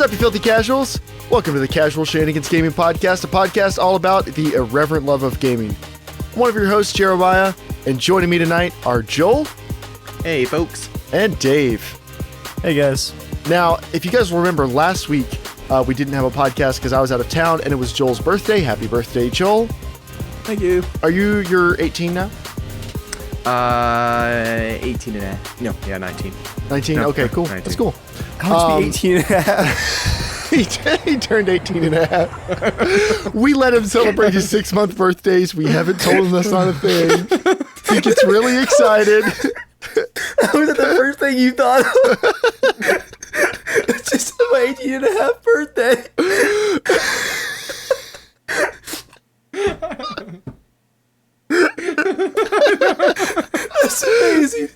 up, you filthy casuals? Welcome to the Casual Shenanigans Gaming Podcast, a podcast all about the irreverent love of gaming. I'm one of your hosts, Jeremiah, and joining me tonight are Joel. Hey, folks. And Dave. Hey, guys. Now, if you guys remember last week, we didn't have a podcast because I was out of town, and it was Joel's birthday. Happy birthday, Joel. Thank you. Are you're 18 now? 18 and a half. No, yeah, 19. 19? No, okay, cool. 19. That's cool. How much be 18 and a half? He turned 18 and a half. We let him celebrate his 6-month birthdays. We haven't told him that's not a thing. He gets really excited. Was that the first thing you thought of? It's just my 18 and a half birthday. That's amazing.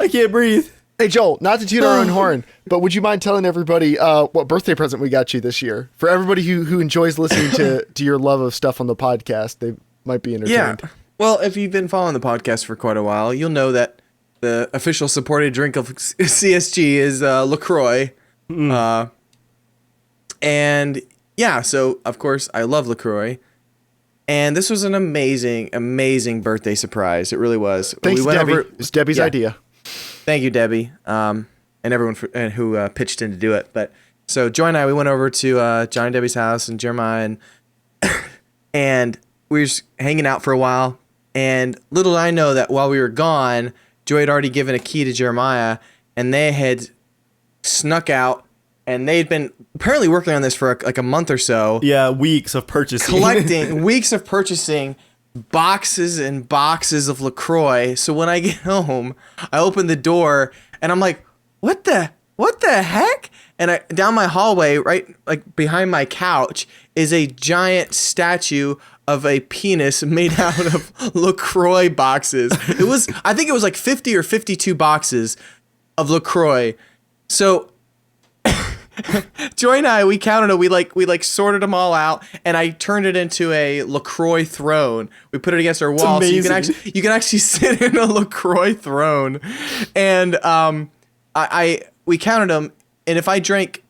I can't breathe. Hey, Joel, not to toot our own horn, but would you mind telling everybody what birthday present we got you this year? For everybody who enjoys listening to your love of stuff on the podcast, they might be entertained. Yeah. Well, if you've been following the podcast for quite a while, you'll know that the official supported drink of CSG is LaCroix. And yeah, so of course I love LaCroix. And this was an amazing, amazing birthday surprise. It really was. Thanks, Debbie. It's Debbie's idea. Thank you, Debbie, and everyone who pitched in to do it. But so Joy and I, we went over to John and Debbie's house and Jeremiah, and we were just hanging out for a while. And little did I know that while we were gone, Joy had already given a key to Jeremiah, and they had snuck out, and they'd been apparently working on this for like a month or so. Yeah, weeks of purchasing. Collecting, weeks of purchasing boxes and boxes of LaCroix. So when I get home, I open the door, and I'm like, what the heck? And down my hallway, right like behind my couch, is a giant statue of a penis made out of LaCroix boxes. I think it was like 50 or 52 boxes of LaCroix. So Joy and I, we counted it. We sorted them all out, and I turned it into a LaCroix throne. We put it against our wall, so you can actually sit in a LaCroix throne. And we counted them, and if I drank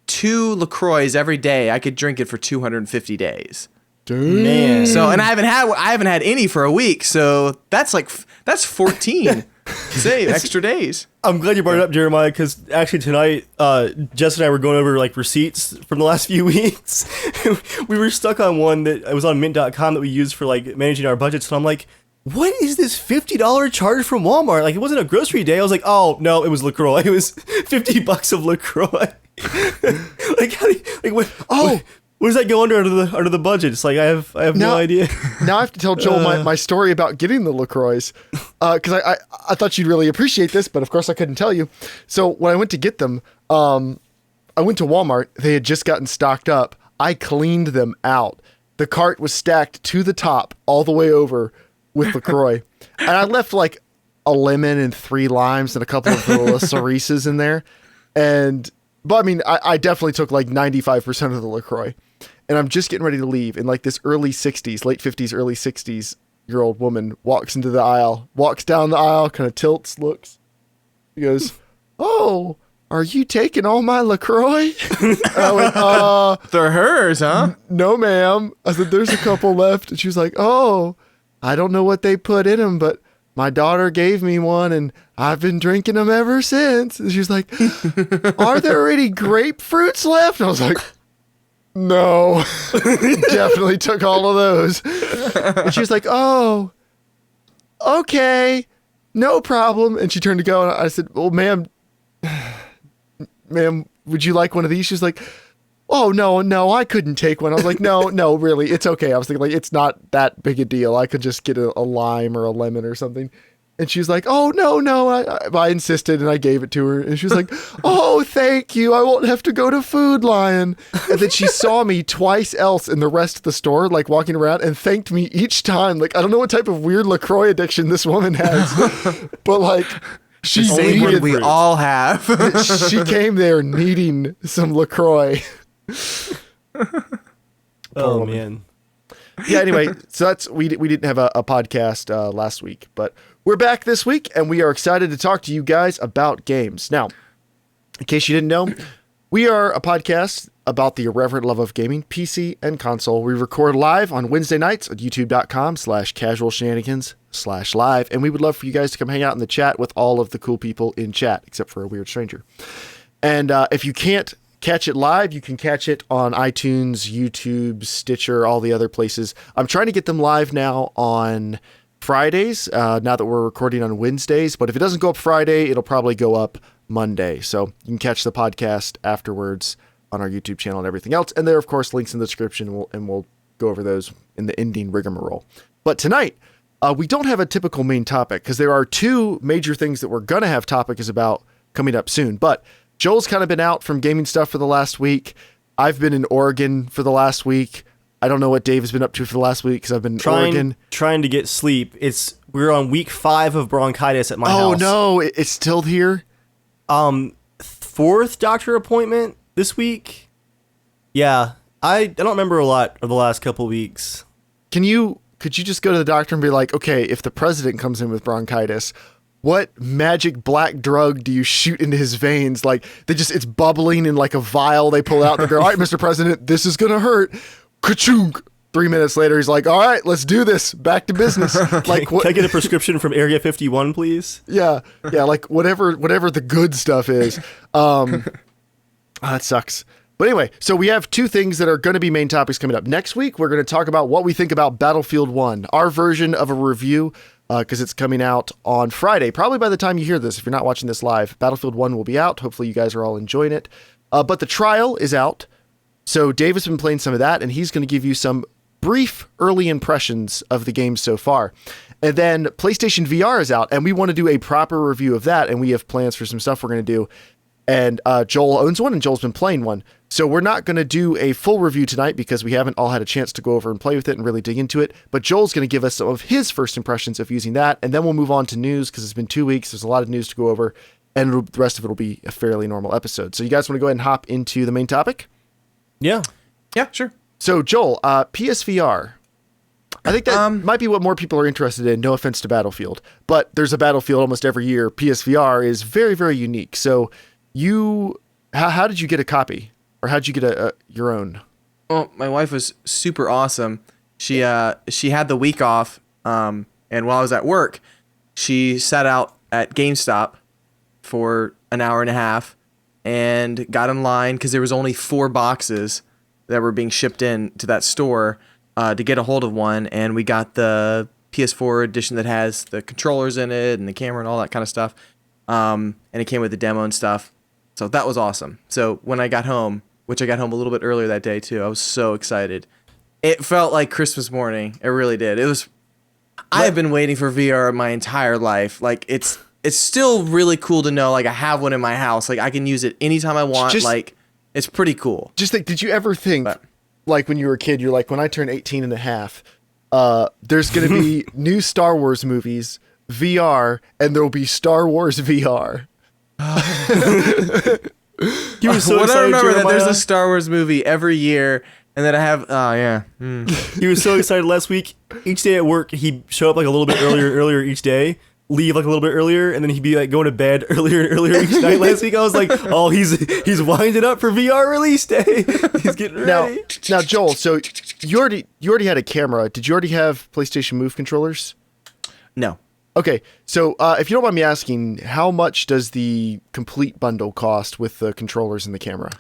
2 LaCroix every day, I could drink it for 250 days. Dude. Man. So, and I haven't had any for a week, so that's 14 save extra days. I'm glad you brought it up, Jeremiah, because actually tonight, Jess and I were going over like receipts from the last few weeks. We were stuck on one that was on mint.com that we used for like managing our budgets, and I'm like, what is this $50 charge from Walmart? Like, it wasn't a grocery day. I was like, oh no, it was LaCroix. It was $50 of LaCroix. What does that go under the budget? It's like I have no idea. Now I have to tell Joel my story about getting the LaCroix, because I thought you'd really appreciate this, but of course I couldn't tell you. So when I went to get them, I went to Walmart. They had just gotten stocked up. I cleaned them out. The cart was stacked to the top all the way over with LaCroix, and I left like a lemon and 3 limes and a couple of little cerises in there, but I mean I definitely took like 95% of the LaCroix. And I'm just getting ready to leave, and like this late 50s, early 60s year old woman walks into the aisle, walks down the aisle, kind of tilts, looks. She goes, "Oh, are you taking all my LaCroix?" I went, They're hers, huh? No, ma'am. I said, "There's a couple left." And she was like, "Oh, I don't know what they put in them, but my daughter gave me one, and I've been drinking them ever since." And she was like, "Are there any grapefruits left?" And I was like, "No." Definitely took all of those. And she was like, "Oh, okay, no problem." And she turned to go, and I said, "Well, ma'am, would you like one of these?" She was like, "Oh, no, I couldn't take one." I was like, no, really, it's okay. I was thinking, like, it's not that big a deal. I could just get a lime or a lemon or something. And she was like, "Oh, no. I insisted, and I gave it to her." And she was like, "Oh, thank you. I won't have to go to Food Lion." And then she saw me twice else in the rest of the store, like walking around, and thanked me each time. Like, I don't know what type of weird LaCroix addiction this woman has, but like, she Same one we all have. She came there needing some LaCroix. Oh man. Yeah, anyway, so we didn't have a podcast last week, but we're back this week, and we are excited to talk to you guys about games. Now, In case you didn't know, we are a podcast about the irreverent love of gaming, PC, and console. We record live on Wednesday nights at youtube.com/casualshenanigans/live. And we would love for you guys to come hang out in the chat with all of the cool people in chat, except for a weird stranger. And if you can't catch it live, you can catch it on iTunes, YouTube, Stitcher, all the other places. I'm trying to get them live now on Fridays, now that we're recording on Wednesdays. But if it doesn't go up Friday, it'll probably go up Monday. So you can catch the podcast afterwards on our YouTube channel and everything else. And there, of course, links in the description, and we'll go over those in the ending rigmarole. But tonight, we don't have a typical main topic because there are two major things that we're going to have topics about coming up soon. But Joel's kind of been out from gaming stuff for the last week. I've been in Oregon for the last week. I don't know what Dave has been up to for the last week because I've been in Oregon. Trying to get sleep. We're on week 5 of bronchitis at my house. Oh no, it's still here? 4th doctor appointment this week. Yeah, I don't remember a lot of the last couple weeks. Could you just go to the doctor and be like, okay, if the president comes in with bronchitis, what magic black drug do you shoot into his veins? Like it's bubbling in like a vial they pull out and they go, all right, Mr. President, this is going to hurt. Ka-chunk. 3 minutes later, he's like, all right, let's do this. Back to business. Like, can I get a prescription from Area 51, please? Yeah. Like whatever the good stuff is. That sucks. But anyway, so we have two things that are going to be main topics coming up. Next week, we're going to talk about what we think about Battlefield 1, our version of a review, because it's coming out on Friday. Probably by the time you hear this, if you're not watching this live, Battlefield 1 will be out. Hopefully you guys are all enjoying it. But the trial is out. So Dave has been playing some of that, and he's going to give you some brief early impressions of the game so far. And then PlayStation VR is out, and we want to do a proper review of that, and we have plans for some stuff we're going to do. And Joel owns one, and Joel's been playing one. So we're not going to do a full review tonight because we haven't all had a chance to go over and play with it and really dig into it. But Joel's going to give us some of his first impressions of using that, and then we'll move on to news because it's been 2 weeks. There's a lot of news to go over, and the rest of it will be a fairly normal episode. So you guys want to go ahead and hop into the main topic? Yeah, sure. So Joel, PSVR. I think that might be what more people are interested in. No offense to Battlefield, but there's a Battlefield almost every year. PSVR is very, very unique. So how did you get a copy, or how did you get your own? Well, my wife was super awesome. She had the week off, and while I was at work, she sat out at GameStop for an hour and a half and got in line because there was only 4 boxes that were being shipped in to that store to get a hold of one, and we got the PS4 edition that has the controllers in it and the camera and all that kind of stuff, and it came with the demo and stuff, so that was awesome. So when I got home, which I got home a little bit earlier that day too, I was so excited. It felt like Christmas morning. It really did. I have been waiting for VR my entire life. Like it's still really cool to know like I have one in my house. Like I can use it anytime I want. It's pretty cool. Just think, did you ever think, like when you were a kid, you're like, when I turn 18 and a half, there's going to be new Star Wars movies, VR, and there will be Star Wars VR. He was so what excited, I remember Jeremiah. that there's a Star Wars movie every year, and that I have. Oh yeah. He was so excited last week. Each day at work, he'd show up like a little bit earlier each day, leave like a little bit earlier, and then he'd be like going to bed earlier and earlier each night. Last week, I was like, oh, he's winding up for VR release day. He's getting ready. Now, Joel. So you already had a camera. Did you already have PlayStation Move controllers? No. Okay, so if you don't mind me asking, how much does the complete bundle cost with the controllers and the camera?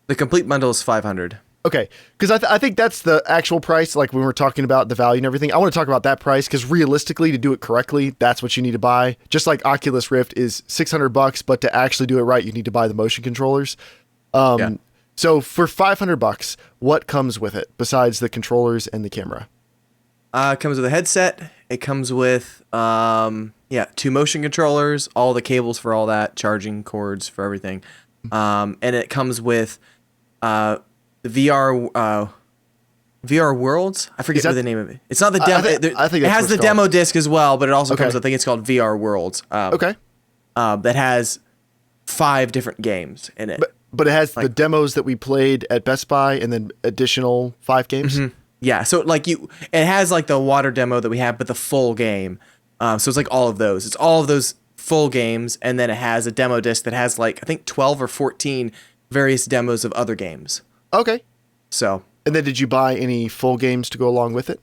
The complete bundle is $500. Okay, because I think that's the actual price, like when we're talking about the value and everything. I want to talk about that price, because realistically, to do it correctly, that's what you need to buy. Just like Oculus Rift is $600, but to actually do it right, you need to buy the motion controllers. So for $500, what comes with it, besides the controllers and the camera? It comes with a headset. It comes with 2 motion controllers, all the cables for all that, charging cords for everything, and it comes with the VR Worlds. I forget what the name of it. It's not the demo. I think it has the demo disc as well, but it also comes. I think it's called VR Worlds. That has 5 different games in it. But it has the demos that we played at Best Buy, and then additional 5 games. Mm-hmm. Yeah, so it has like the water demo that we have, but the full game. So it's like all of those. It's all of those full games, and then it has a demo disc that has like I think 12 or 14 various demos of other games. Okay. So. And then did you buy any full games to go along with it?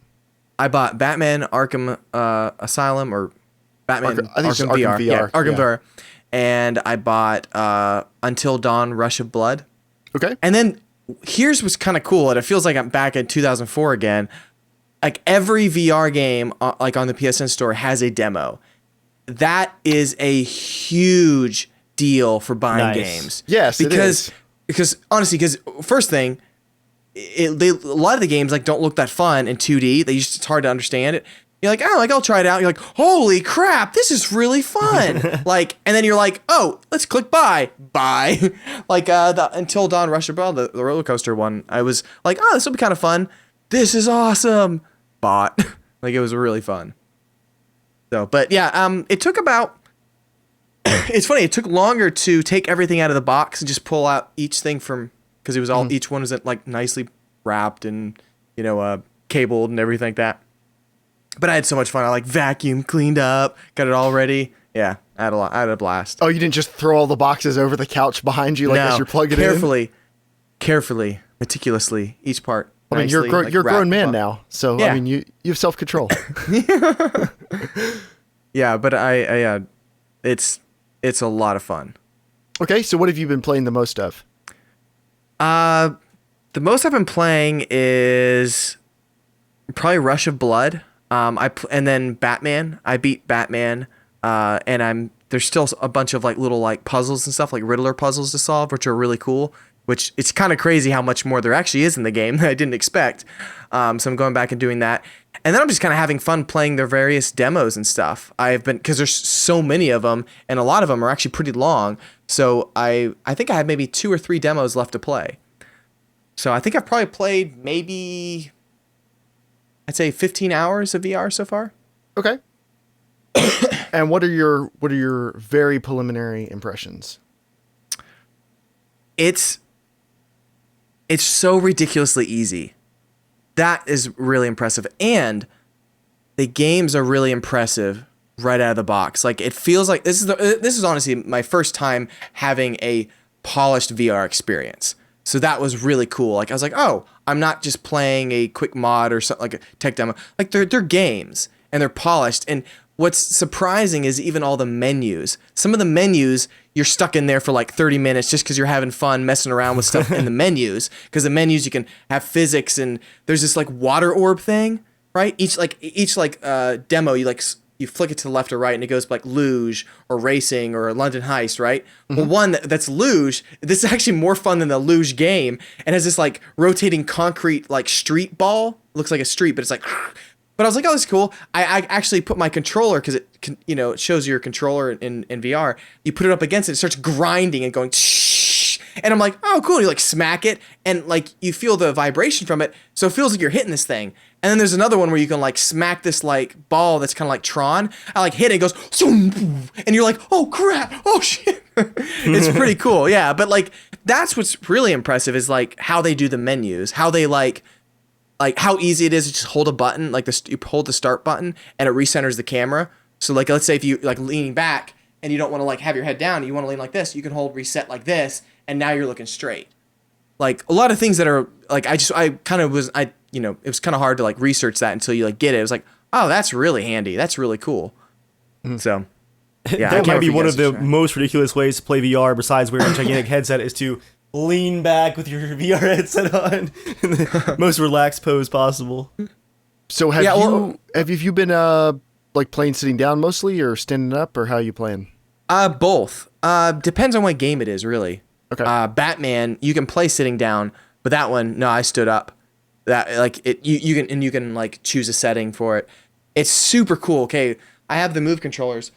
I bought Batman Arkham Asylum or Batman Arkham Arkham VR. VR. Yeah, Arkham Yeah. VR. And I bought Until Dawn Rush of Blood. Okay. And then here's what's kind of cool, and it feels like I'm back in 2004 again. Like every VR game like on the PSN store has a demo. That is a huge deal for buying games. Yes, because it is. Because honestly, first thing, a lot of the games like don't look that fun in 2D. It's hard to understand it. You're like, oh, like I'll try it out. You're like, holy crap, this is really fun. Like, and then you're like, oh, let's click buy. Like the Until Dawn Rush of Blood, the roller coaster one. I was like, oh, this will be kind of fun. This is awesome. Bought. Like it was really fun. So, but yeah, it took about. It's funny. It took longer to take everything out of the box and just pull out each thing from. Because it was all each one was like nicely wrapped and cabled and everything like that. But I had so much fun. I like vacuumed, cleaned up, got it all ready. Yeah, I had a blast. Oh, you didn't just throw all the boxes over the couch behind you as you're plugging in? Carefully, meticulously, each part. I mean, nicely, you're a grown man up. now, so Yeah. I mean, you have self-control. Yeah, but it's a lot of fun. Okay, so what have you been playing the most of? The most I've been playing is probably Rush of Blood. And then Batman. I beat Batman. And there's still a bunch of like little like puzzles and stuff, like Riddler puzzles to solve, which are really cool. Which it's kind of crazy how much more there actually is in the game that I didn't expect. So I'm going back and doing that. And then I'm just kind of having fun playing their various demos and stuff. Because there's so many of them, and a lot of them are actually pretty long. So I think I have maybe 2 or 3 demos left to play. So I think I've probably played maybe, I'd say 15 hours of VR so far. Okay. And what are your very preliminary impressions? It's so ridiculously easy. That is really impressive. And the games are really impressive right out of the box. Like it feels like this is honestly my first time having a polished VR experience. So that was really cool. Like I was like, oh, I'm not just playing a quick mod or something like a tech demo. Like they're games and they're polished. And what's surprising is even all the menus. Some of the menus, you're stuck in there for like 30 minutes just because you're having fun messing around with stuff in the menus. Because the menus, you can have physics, and there's this like water orb thing, right? Each demo, you flick it to the left or right, and it goes like luge or racing or London Heist, right? Mm-hmm. Well, one that's luge, this is actually more fun than the luge game, and has this like rotating concrete like street ball. Looks like a street, but it's like. But I was like, oh, that's cool. I actually put my controller, because it shows your controller in VR. You put it up against it starts grinding and going, shh. And I'm like, oh, cool. And you like smack it, and like you feel the vibration from it, so it feels like you're hitting this thing. And then there's another one where you can like smack this like ball that's kind of like Tron. I like hit it, it goes, and you're like, oh crap, oh shit. It's pretty cool, yeah. But like that's what's really impressive is like how they do the menus, how they like how easy it is to just hold a button, like you hold the start button and it recenters the camera. So like, let's say if you like leaning back and you don't want to like have your head down, you want to lean like this, you can hold reset like this, and now you're looking straight. Like a lot of things that are like, it was kind of hard to like research that until you like get it. It was like, oh, that's really handy. That's really cool. Mm-hmm. So yeah, that might be one of the most ridiculous ways to play VR besides wearing a gigantic headset is to lean back with your VR headset on in the most relaxed pose possible. So have you been like playing sitting down mostly, or standing up, or how are you playing? Both. Depends on what game it is, really. Okay. Batman, you can play sitting down, but that one, no, I stood up. That like it, you can like choose a setting for it. It's super cool. Okay, I have the Move controllers.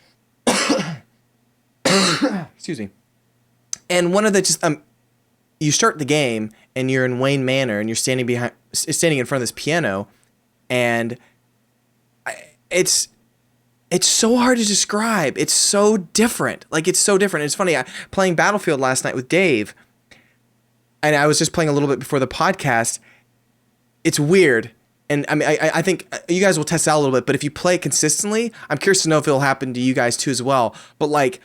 Excuse me. And one of the you start the game and you're in Wayne Manor and you're standing in front of this piano, and it's so hard to describe. It's so different. Like it's so different. It's funny. Playing Battlefield last night with Dave, and I was just playing a little bit before the podcast. It's weird. and I mean, I think you guys will test it out a little bit, but if you play it consistently, I'm curious to know if it'll happen to you guys too as well. But like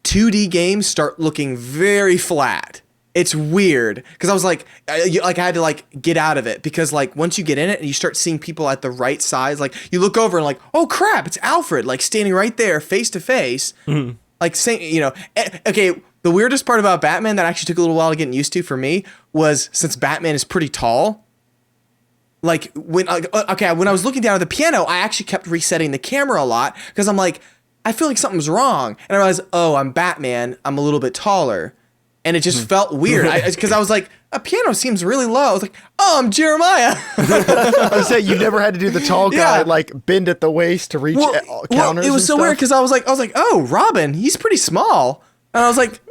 2D games start looking very flat. It's weird because I was like I had to like get out of it because like once you get in it and you start seeing people at the right size, like you look over and like, oh crap, it's Alfred, like standing right there face to face, like saying, you know, okay. The weirdest part about Batman that actually took a little while to get used to for me was since Batman is pretty tall. Like when I was looking down at the piano, I actually kept resetting the camera a lot because I'm like, I feel like something's wrong, and I realized, oh, I'm Batman, I'm a little bit taller. And it just felt weird because I was like, a piano seems really low. I was like, oh, I'm Jeremiah. I was saying you never had to do the tall guy like bend at the waist to reach counters. It was so weird because I was like, oh, Robin, he's pretty small, and I was like,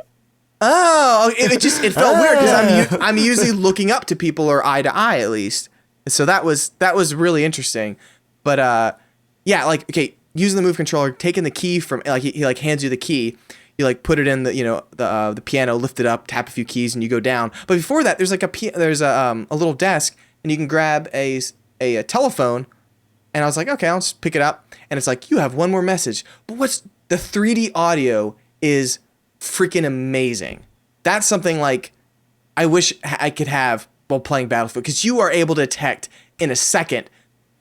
oh, it felt weird because I'm usually looking up to people or eye to eye at least. So that was really interesting. But yeah, like okay, using the Move controller, taking the key from like he like hands you the key. You like put it in the piano, lift it up, tap a few keys, and you go down. But before that, there's like a little desk, and you can grab a telephone. And I was like, okay, I'll just pick it up, and it's like you have one more message. But the 3D audio is freaking amazing. That's something like I wish I could have while playing Battlefield because you are able to detect in a second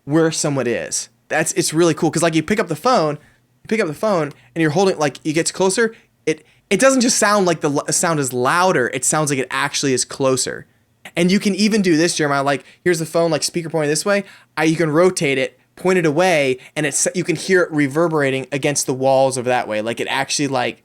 where someone is. It's really cool because like you pick up the phone and you're holding, like it gets closer. It doesn't just sound like the sound is louder. It sounds like it actually is closer. And you can even do this, Jeremiah. Like here's the phone, like speaker pointing this way. You can rotate it, point it away, and you can hear it reverberating against the walls over that way. Like it actually like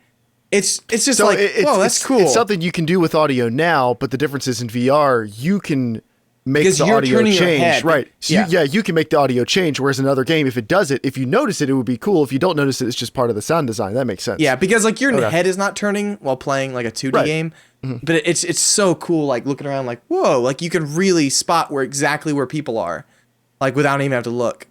it's just like whoa, that's cool. It's something you can do with audio now, but the difference is in VR you can make the audio change, right? So you can make the audio change. Whereas in another game, if it does it, if you notice it, it would be cool. If you don't notice it, it's just part of the sound design. That makes sense. Yeah, because like your head is not turning while playing like a 2D game, but it's so cool. Like looking around, like whoa, like you can really spot exactly where people are, like without even having to look.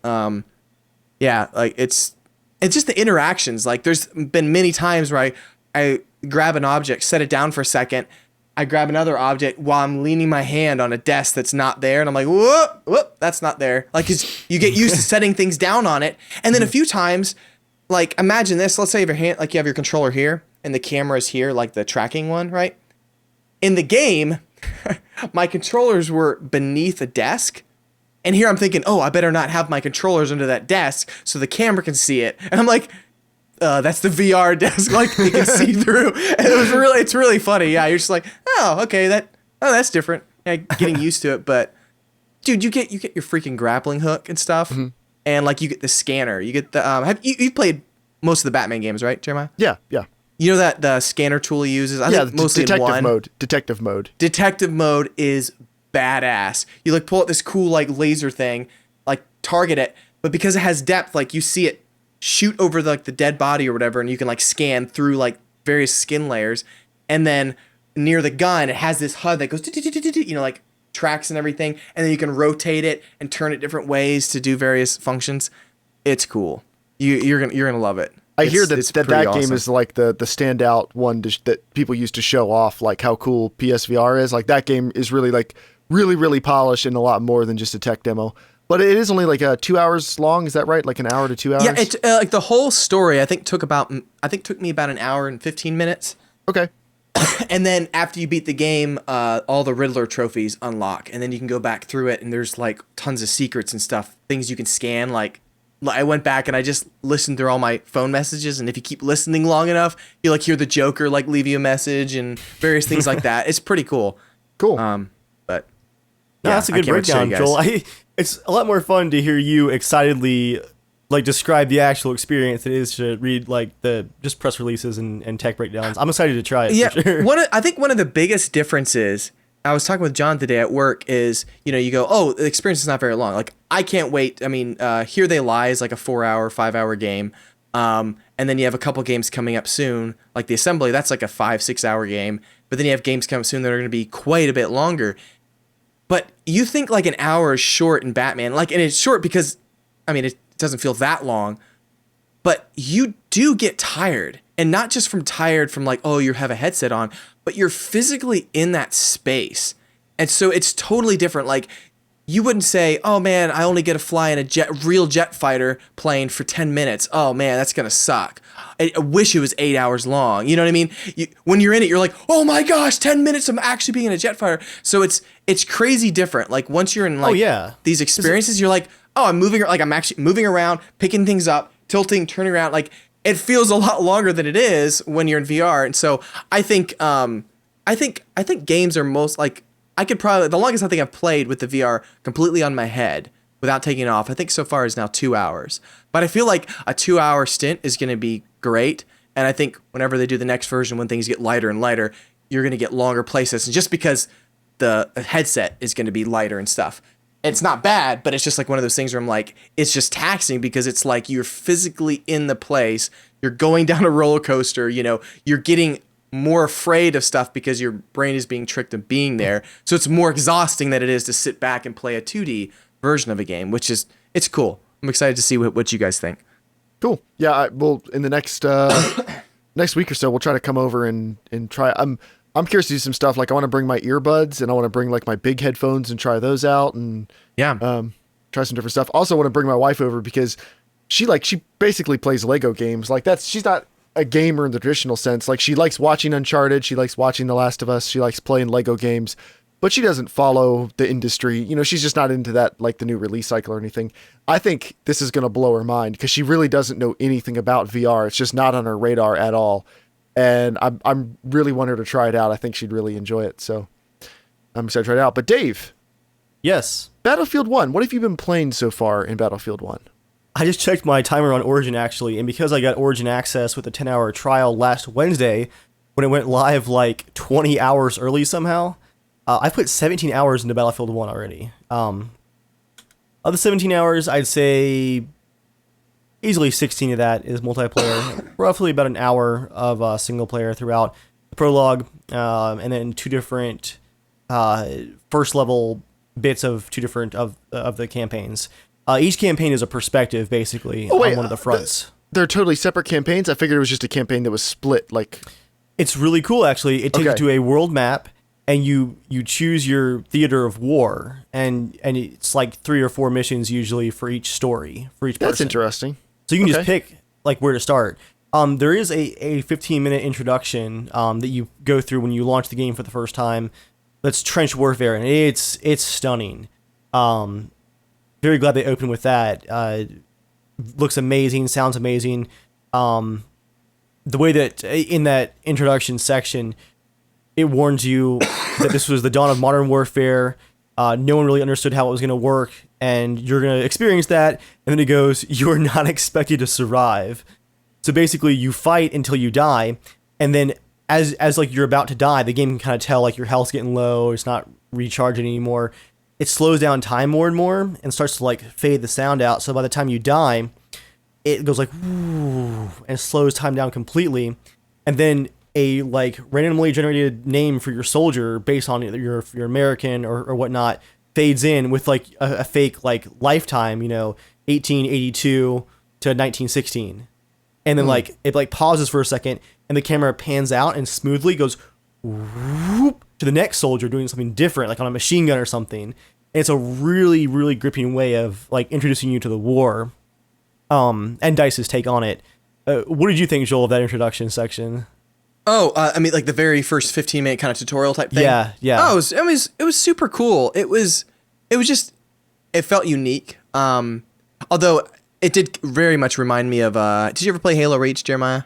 Yeah, like it's just the interactions. Like there's been many times where I grab an object, set it down for a second. I grab another object while I'm leaning my hand on a desk that's not there. And I'm like, whoop, that's not there. Like, 'cause you get used to setting things down on it. And then a few times, like, imagine this. Let's say you have your controller here and the camera is here, like the tracking one, right? In the game, my controllers were beneath a desk. And here I'm thinking, oh, I better not have my controllers under that desk so the camera can see it. And I'm like, that's the VR desk, like you can see through. And it's really funny. Yeah, you're just like, oh, okay, that's different. Yeah, getting used to it. But dude, you get your freaking grappling hook and stuff, and like you get the scanner. You get the have you played most of the Batman games, right, Jeremiah? Yeah. You know that the scanner tool he uses. I think mostly detective in mode. Detective mode. Detective mode is badass. You like pull out this cool like laser thing, like target it, but because it has depth, like you see it shoot over the dead body or whatever, and you can like scan through like various skin layers, and then near the gun it has this HUD that goes like tracks and everything, and then you can rotate it and turn it different ways to do various functions. It's cool. You're gonna love it. I hear that game is like the standout one that people use to show off like how cool PSVR is. Like that game is really like really polished and a lot more than just a tech demo. But it is only like 2 hours long. Is that right? Like an hour to 2 hours? Yeah, it like the whole story I think took me about an hour and 15 minutes. Okay. And then after you beat the game, all the Riddler trophies unlock, and then you can go back through it, and there's like tons of secrets and stuff, things you can scan. Like I went back and I just listened through all my phone messages, and if you keep listening long enough, you like hear the Joker like leave you a message and various things like that. It's pretty cool. Cool. But no, that's a good breakdown, Joel. It's a lot more fun to hear you excitedly like describe the actual experience than it is to read like the just press releases and tech breakdowns. I'm excited to try it. Yeah, for sure. I think one of the biggest differences, I was talking with John today at work, is you go, oh, the experience is not very long. Like I can't wait. I mean, Here They Lie is like a 4-hour, 5-hour game, and then you have a couple games coming up soon, like the Assembly. That's like a 5-6 hour game, but then you have games coming up soon that are going to be quite a bit longer. But you think like an hour is short in Batman, like, and it's short because, I mean, it doesn't feel that long, but you do get tired, and not just tired from like, oh, you have a headset on, but you're physically in that space. And so it's totally different. Like you wouldn't say, oh man, I only get to fly in a real jet fighter plane for 10 minutes. Oh man, that's gonna suck. I wish it was 8 hours long. You know what I mean? When you're in it, you're like, oh my gosh, 10 minutes of actually being in a jet fighter. So it's crazy different. Like once you're in these experiences, you're like, oh, I'm actually moving around, picking things up, tilting, turning around. Like it feels a lot longer than it is when you're in VR. And so I think games are most like, I could probably, the longest I think I've played with the VR completely on my head without taking it off, I think so far is now 2 hours. But I feel like a 2 hour stint is going to be great. And I think whenever they do the next version, when things get lighter and lighter, you're going to get longer play sessions just because the headset is going to be lighter and stuff. It's not bad, but it's just like one of those things where I'm like, it's just taxing because it's like you're physically in the place. You're going down a roller coaster, you're getting more afraid of stuff because your brain is being tricked of being there. So it's more exhausting than it is to sit back and play a 2D version of a game, it's cool. I'm excited to see what you guys think. Cool. Yeah, we'll in the next next week or so, we'll try to come over and try. I'm curious to do some stuff. Like I want to bring my earbuds and I want to bring like my big headphones and try those out and try some different stuff. Also want to bring my wife over because she basically plays Lego games. Like she's not a gamer in the traditional sense. Like she likes watching Uncharted, she likes watching The Last of Us, she likes playing Lego games, but she doesn't follow the industry. She's just not into that, like the new release cycle or anything. I think this is going to blow her mind because she really doesn't know anything about VR. It's just not on her radar at all. And I'm really want her to try it out. I think she'd really enjoy it. So I'm excited to try it out. But Dave. Yes. Battlefield 1. What have you been playing so far in Battlefield 1? I just checked my timer on Origin, actually, and because I got Origin access with a 10-hour trial last Wednesday, when it went live like 20 hours early somehow, I put 17 hours into Battlefield 1 already. Of the 17 hours, I'd say easily 16 of that is multiplayer, roughly about an hour of single player throughout the prologue, and then two different first-level bits of two different of the campaigns. Each campaign is a perspective, basically, on one of the fronts. They're totally separate campaigns? I figured it was just a campaign that was split. It's really cool, actually. It takes you to a world map, and you choose your theater of war, and it's like 3 or 4 missions usually for each story, for each person. That's interesting. So you can just pick like where to start. There is a 15-minute introduction that you go through when you launch the game for the first time. That's trench warfare, and it's stunning. Very glad they opened with that. Looks amazing, sounds amazing. The way that in that introduction section, it warns you that this was the dawn of modern warfare. No one really understood how it was going to work, and you're going to experience that. And then it goes, you're not expected to survive. So basically, you fight until you die, and then as like you're about to die, the game can kind of tell like your health's getting low, it's not recharging anymore. It slows down time more and more and starts to like fade the sound out. So by the time you die, it goes like woo, and slows time down completely. And then a like randomly generated name for your soldier based on either you're American or whatnot fades in with like a fake like lifetime, 1882 to 1916. And then like it like pauses for a second and the camera pans out and smoothly goes whoop to the next soldier doing something different, like on a machine gun or something. And it's a really, really gripping way of like introducing you to the war. And DICE's take on it. What did you think, Joel, of that introduction section? Oh, I mean, like the very first 15-minute kind of tutorial type thing. Yeah. Oh, it was super cool. It felt unique. Although it did very much remind me of. Did you ever play Halo Reach, Jeremiah?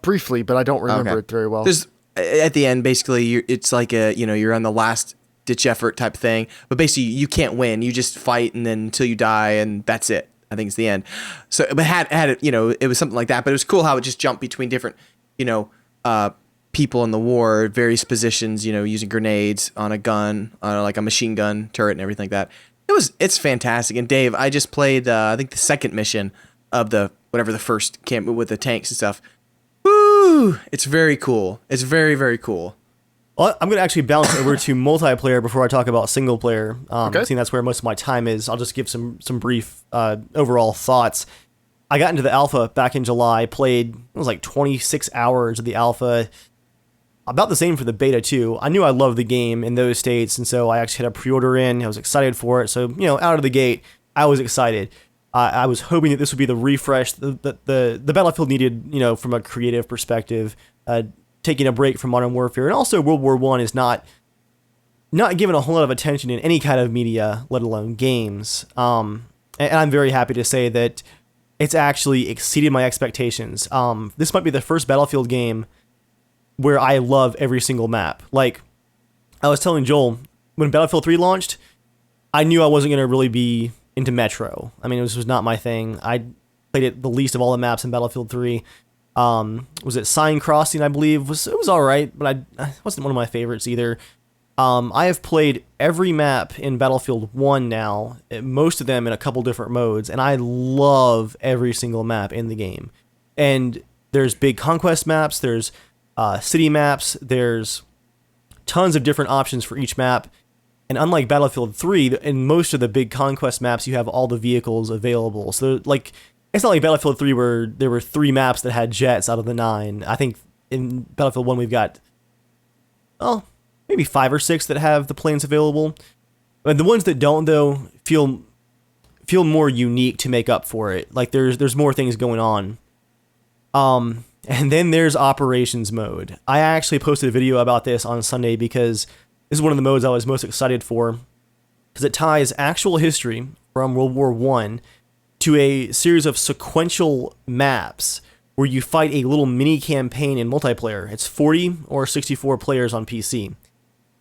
Briefly, but I don't remember it very well. There's at the end, basically, it's like you're on the last ditch effort type thing, but basically you can't win. You just fight and then until you die, and that's it. I think it's the end. So, but it was something like that. But it was cool how it just jumped between different, people in the war, various positions, using grenades on a gun, like a machine gun turret and everything like that. It's fantastic. And Dave, I just played, I think the second mission of the first camp with the tanks and stuff. Woo! It's very cool. It's very, very cool. Well, I'm going to actually bounce over to multiplayer before I talk about single player. Seeing that's where most of my time is, I'll just give some brief overall thoughts. I got into the alpha back in July, played, it was like 26 hours of the alpha. about the same for the beta too. I knew I loved the game in those states, and so I actually had a pre-order in. I was excited for it. So, out of the gate, I was excited. I was hoping that this would be the refresh the Battlefield needed, from a creative perspective, taking a break from Modern Warfare. And also World War I is not given a whole lot of attention in any kind of media, let alone games. And I'm very happy to say that it's actually exceeded my expectations. This might be the first Battlefield game where I love every single map. Like, I was telling Joel, when Battlefield 3 launched, I knew I wasn't going to really be into Metro. I mean, this was not my thing. I played it the least of all the maps in Battlefield 3. Was it Sign Crossing, I believe? It was all right, but it wasn't one of my favorites either. I have played every map in Battlefield 1 now, most of them in a couple different modes, and I love every single map in the game. And there's big conquest maps, there's city maps, there's tons of different options for each map. And unlike Battlefield 3, in most of the big conquest maps, you have all the vehicles available. So, it's not like Battlefield 3 where there were 3 maps that had jets out of the 9. I think in Battlefield 1 we've got, maybe 5 or 6 that have the planes available. But the ones that don't, though, feel more unique to make up for it. Like, there's more things going on. And then there's Operations mode. I actually posted a video about this on Sunday because this is one of the modes I was most excited for, because it ties actual history from World War I to a series of sequential maps where you fight a little mini campaign in multiplayer. It's 40 or 64 players on PC.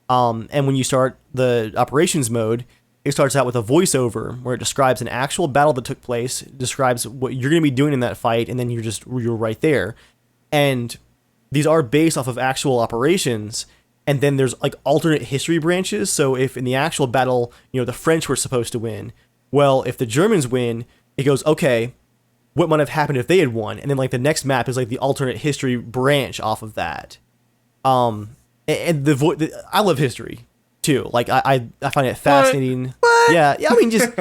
And when you start the Operations mode, it starts out with a voiceover where it describes an actual battle that took place, describes what you're going to be doing in that fight, and then you're right there. And these are based off of actual operations, and then there's alternate history branches. So if in the actual battle, the French were supposed to win, well, if the Germans win, it goes, okay, what might have happened if they had won? And then the next map is the alternate history branch off of that. And I love history too. I find it fascinating. What? Yeah. I mean, just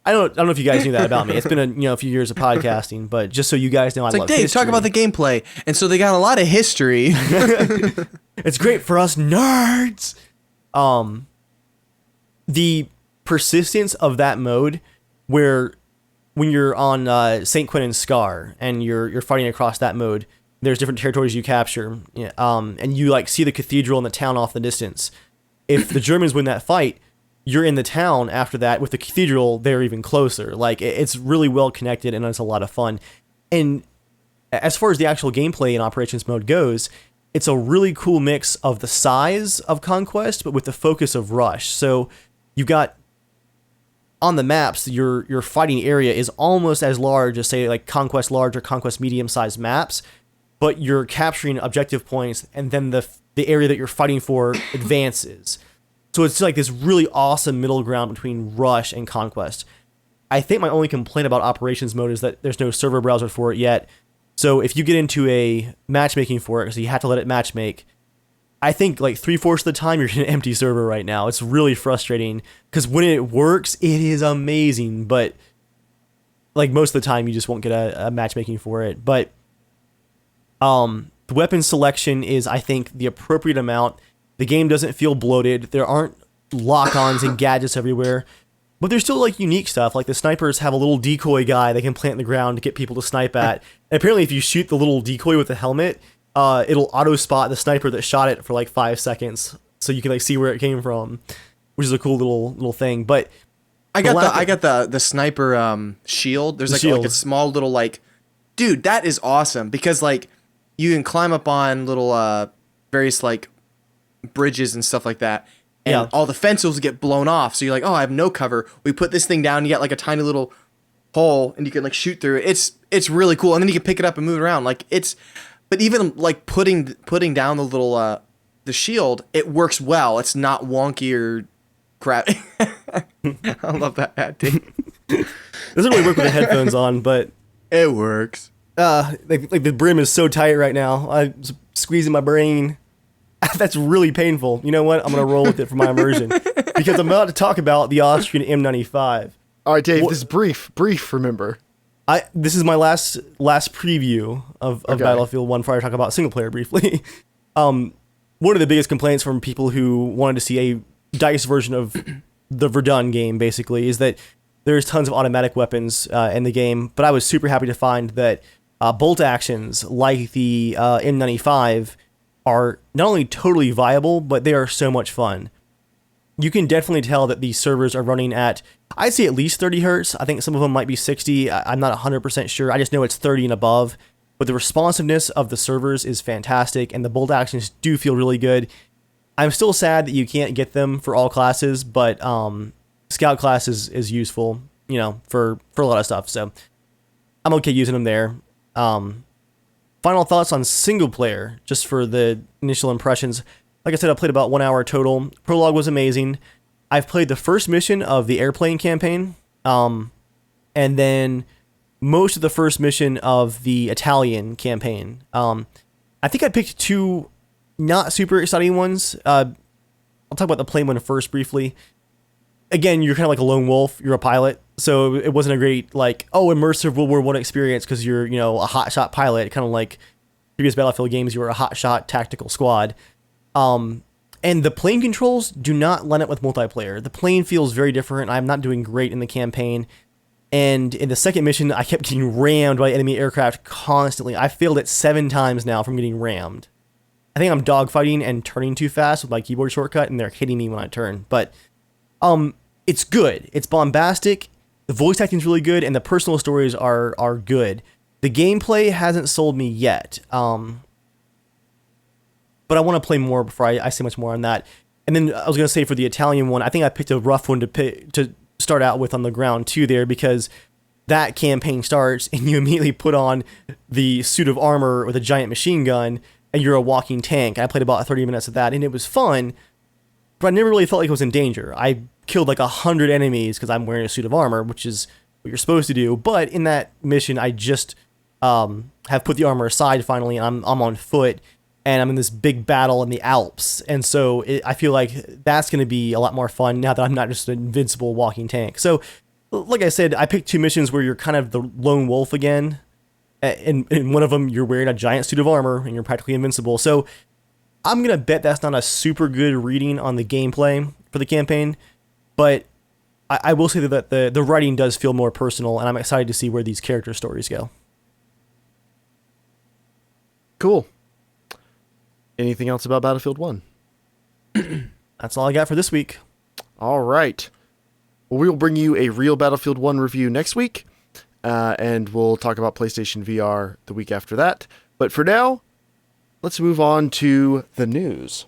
I don't know if you guys knew that about me. It's been a few years of podcasting, but just so you guys know, I love Dave, history. talk about the gameplay. And so they got a lot of history. It's great for us nerds. The persistence of that mode, where when you're on St. Quentin Scar and you're fighting across that mode, there's different territories you capture, and you see the cathedral and the town off in the distance. If the Germans win that fight, you're in the town after that with the cathedral there even closer. It's really well connected, and it's a lot of fun. And as far as the actual gameplay in Operations mode goes, it's a really cool mix of the size of Conquest, but with the focus of Rush. So you've got, on the maps, your fighting area is almost as large as, say, Conquest large or Conquest medium-sized maps, but you're capturing objective points, and then the area that you're fighting for advances. So it's this really awesome middle ground between Rush and Conquest. I think my only complaint about Operations mode is that there's no server browser for it yet. So if you get into a matchmaking for it, because you have to let it matchmake, I think 3/4 of the time you're in an empty server right now. It's really frustrating, because when it works, it is amazing, but most of the time you just won't get a matchmaking for it. But the weapon selection is, I think, the appropriate amount. The game doesn't feel bloated. There aren't lock-ons and gadgets everywhere. But there's still unique stuff. The snipers have a little decoy guy they can plant in the ground to get people to snipe at. And apparently if you shoot the little decoy with the helmet, it'll auto-spot the sniper that shot it for 5 seconds. So you can see where it came from, which is a cool little thing. But I got the sniper shield. There's a small little dude, that is awesome, because you can climb up on little various bridges and stuff like that, and all the fences get blown off, so you're I have no cover. We put this thing down, you got a tiny little hole, and you can shoot through it. It's really cool, and then you can pick it up and move it around. But even putting down the little the shield, it works well. It's not wonky or crap. I love that acting. Doesn't really work with the headphones on, but it works. The brim is so tight right now. I'm squeezing my brain. That's really painful. You know what? I'm going to roll with it for my immersion, because I'm about to talk about the Austrian M95. All right, Dave, this is brief, remember. This is my last preview of Okay. Battlefield 1 before I talk about single player briefly. one of the biggest complaints from people who wanted to see a DICE version of the Verdun game, basically, is that there's tons of automatic weapons in the game, but I was super happy to find that bolt actions like the M95 are not only totally viable, but they are so much fun. You can definitely tell that these servers are running at, I'd say at least 30 hertz. I think some of them might be 60. I'm not 100% sure. I just know it's 30 and above. But the responsiveness of the servers is fantastic, and the bolt actions do feel really good. I'm still sad that you can't get them for all classes, but Scout class is useful, for a lot of stuff. So I'm okay using them there. Final thoughts on single player, just for the initial impressions. Like I said, I played about 1 hour total. Prologue was amazing. I've played the first mission of the airplane campaign, and then most of the first mission of the Italian campaign. I think I picked two not super exciting ones. I'll talk about the plane one first briefly. Again, you're kind of like a lone wolf. You're a pilot, so it wasn't a great immersive World War I experience because you're a hotshot pilot, kind of like previous Battlefield games. You were a hotshot tactical squad. And the plane controls do not line up with multiplayer. The plane feels very different. I'm not doing great in the campaign. And in the second mission, I kept getting rammed by enemy aircraft constantly. I failed it 7 times now from getting rammed. I think I'm dogfighting and turning too fast with my keyboard shortcut, and they're hitting me when I turn. But it's good. It's bombastic. The voice acting's really good, and the personal stories are good. The gameplay hasn't sold me yet. But I want to play more before I say much more on that. And then I was going to say for the Italian one, I think I picked a rough one to start out with on the ground too there, because that campaign starts and you immediately put on the suit of armor with a giant machine gun and you're a walking tank. I played about 30 minutes of that and it was fun, but I never really felt like I was in danger. I killed like 100 enemies because I'm wearing a suit of armor, which is what you're supposed to do. But in that mission, I just have put the armor aside finally. I'm on foot and I'm in this big battle in the Alps. And so I feel like that's going to be a lot more fun now that I'm not just an invincible walking tank. So, like I said, I picked 2 missions where you're kind of the lone wolf again. In one of them, you're wearing a giant suit of armor and you're practically invincible. So I'm going to bet that's not a super good reading on the gameplay for the campaign. But I will say that the writing does feel more personal, and I'm excited to see where these character stories go. Cool. Anything else about Battlefield 1? That's all I got for this week. All right. Well, we will bring you a real Battlefield 1 review next week, and we'll talk about PlayStation VR the week after that. But for now, let's move on to the news.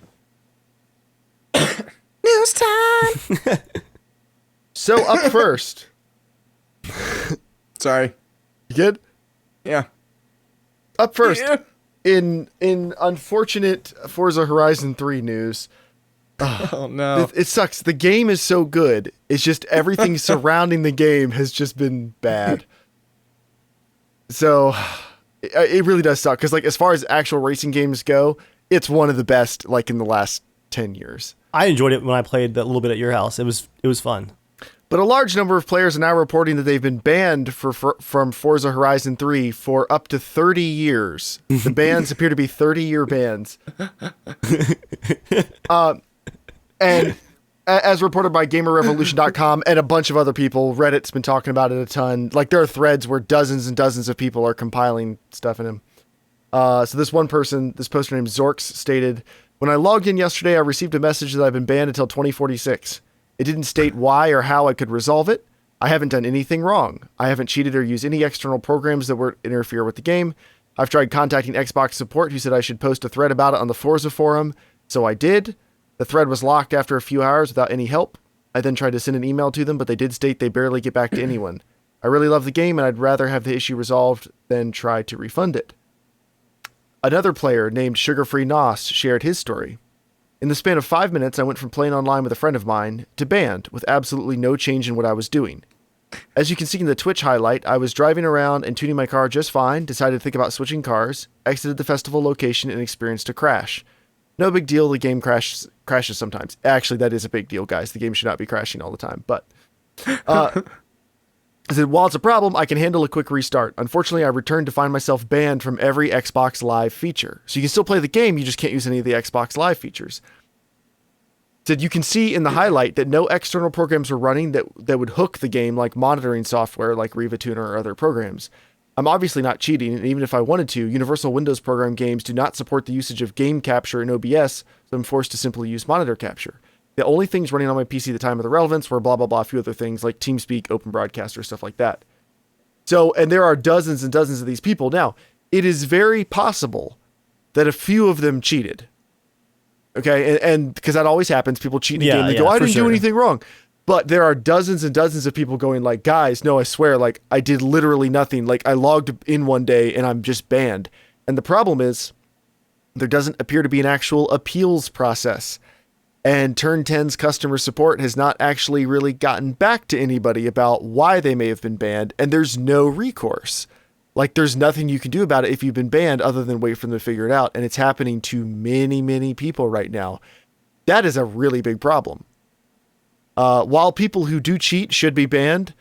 News time! So up first. Sorry. You good? Yeah. Up first. Yeah. In unfortunate Forza Horizon 3 news. Oh no. It sucks. The game is so good. It's just everything surrounding the game has just been bad. So it really does suck because like as far as actual racing games go, it's one of the best like in the last 10 years. I enjoyed it when I played that little bit at your house. It was fun. But a large number of players are now reporting that they've been banned from Forza Horizon 3 for up to 30 years. The bans appear to be 30-year bans. And as reported by GamerRevolution.com and a bunch of other people, Reddit's been talking about it a ton. Like there are threads where dozens and dozens of people are compiling stuff in them. So this poster named Zorks stated, "When I logged in yesterday, I received a message that I've been banned until 2046. It didn't state why or how I could resolve it. I haven't done anything wrong. I haven't cheated or used any external programs that would interfere with the game. I've tried contacting Xbox support, who said I should post a thread about it on the Forza forum, so I did. The thread was locked after a few hours without any help. I then tried to send an email to them, but they did state they barely get back to anyone. I really love the game, and I'd rather have the issue resolved than try to refund it." Another player named Sugar-Free Nos shared his story. "In the span of 5 minutes, I went from playing online with a friend of mine to banned with absolutely no change in what I was doing. As you can see in the Twitch highlight, I was driving around and tuning my car just fine, decided to think about switching cars, exited the festival location, and experienced a crash. No big deal, the game crashes sometimes." Actually, that is a big deal, guys. The game should not be crashing all the time. But I said, while it's a problem, I can handle a quick restart. Unfortunately, I returned to find myself banned from every Xbox Live feature. So you can still play the game, you just can't use any of the Xbox Live features. Said you can see in the highlight that no external programs were running that would hook the game, like monitoring software like Riva Tuner or other programs. I'm obviously not cheating, and even if I wanted to, Universal Windows program games do not support the usage of game capture in OBS, so I'm forced to simply use monitor capture. The only things running on my PC at the time of the relevance were blah, blah, blah, a few other things like TeamSpeak, Open Broadcaster, stuff like that. So, and there are dozens and dozens of these people. Now, it is very possible that a few of them cheated. Okay, and because that always happens, people cheat in the game. They go, I didn't do anything wrong. But there are dozens and dozens of people going like, guys, no, I swear, like, I did literally nothing. Like, I logged in one day and I'm just banned. And the problem is, there doesn't appear to be an actual appeals process. And Turn 10's customer support has not actually really gotten back to anybody about why they may have been banned, and there's no recourse. Like, there's nothing you can do about it if you've been banned other than wait for them to figure it out, and it's happening to many, many people right now. That is a really big problem. While people who do cheat should be banned,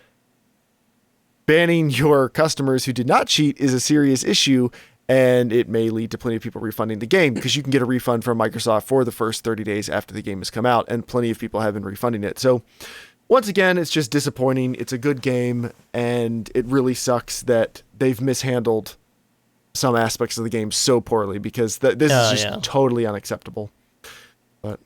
banning your customers who did not cheat is a serious issue, and it may lead to plenty of people refunding the game because you can get a refund from Microsoft for the first 30 days after the game has come out, and plenty of people have been refunding it. So once again, it's just disappointing. It's a good game, and it really sucks that they've mishandled some aspects of the game so poorly because this is just totally unacceptable. But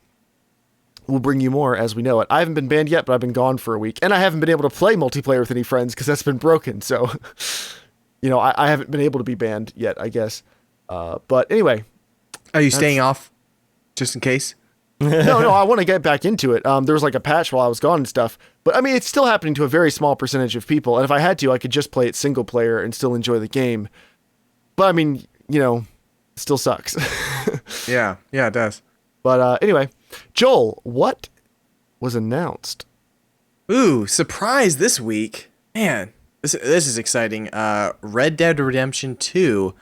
we'll bring you more as we know it. I haven't been banned yet, but I've been gone for a week, and I haven't been able to play multiplayer with any friends because that's been broken. So... You know, I haven't been able to be banned yet, I guess. But anyway. Are you staying off just in case? No, I want to get back into it. There was like a patch while I was gone and stuff. But I mean, it's still happening to a very small percentage of people. And if I had to, I could just play it single player and still enjoy the game. But I mean, you know, it still sucks. Yeah, it does. But anyway, Joel, what was announced? Ooh, surprise this week. Man. This is exciting. Red Dead Redemption 2.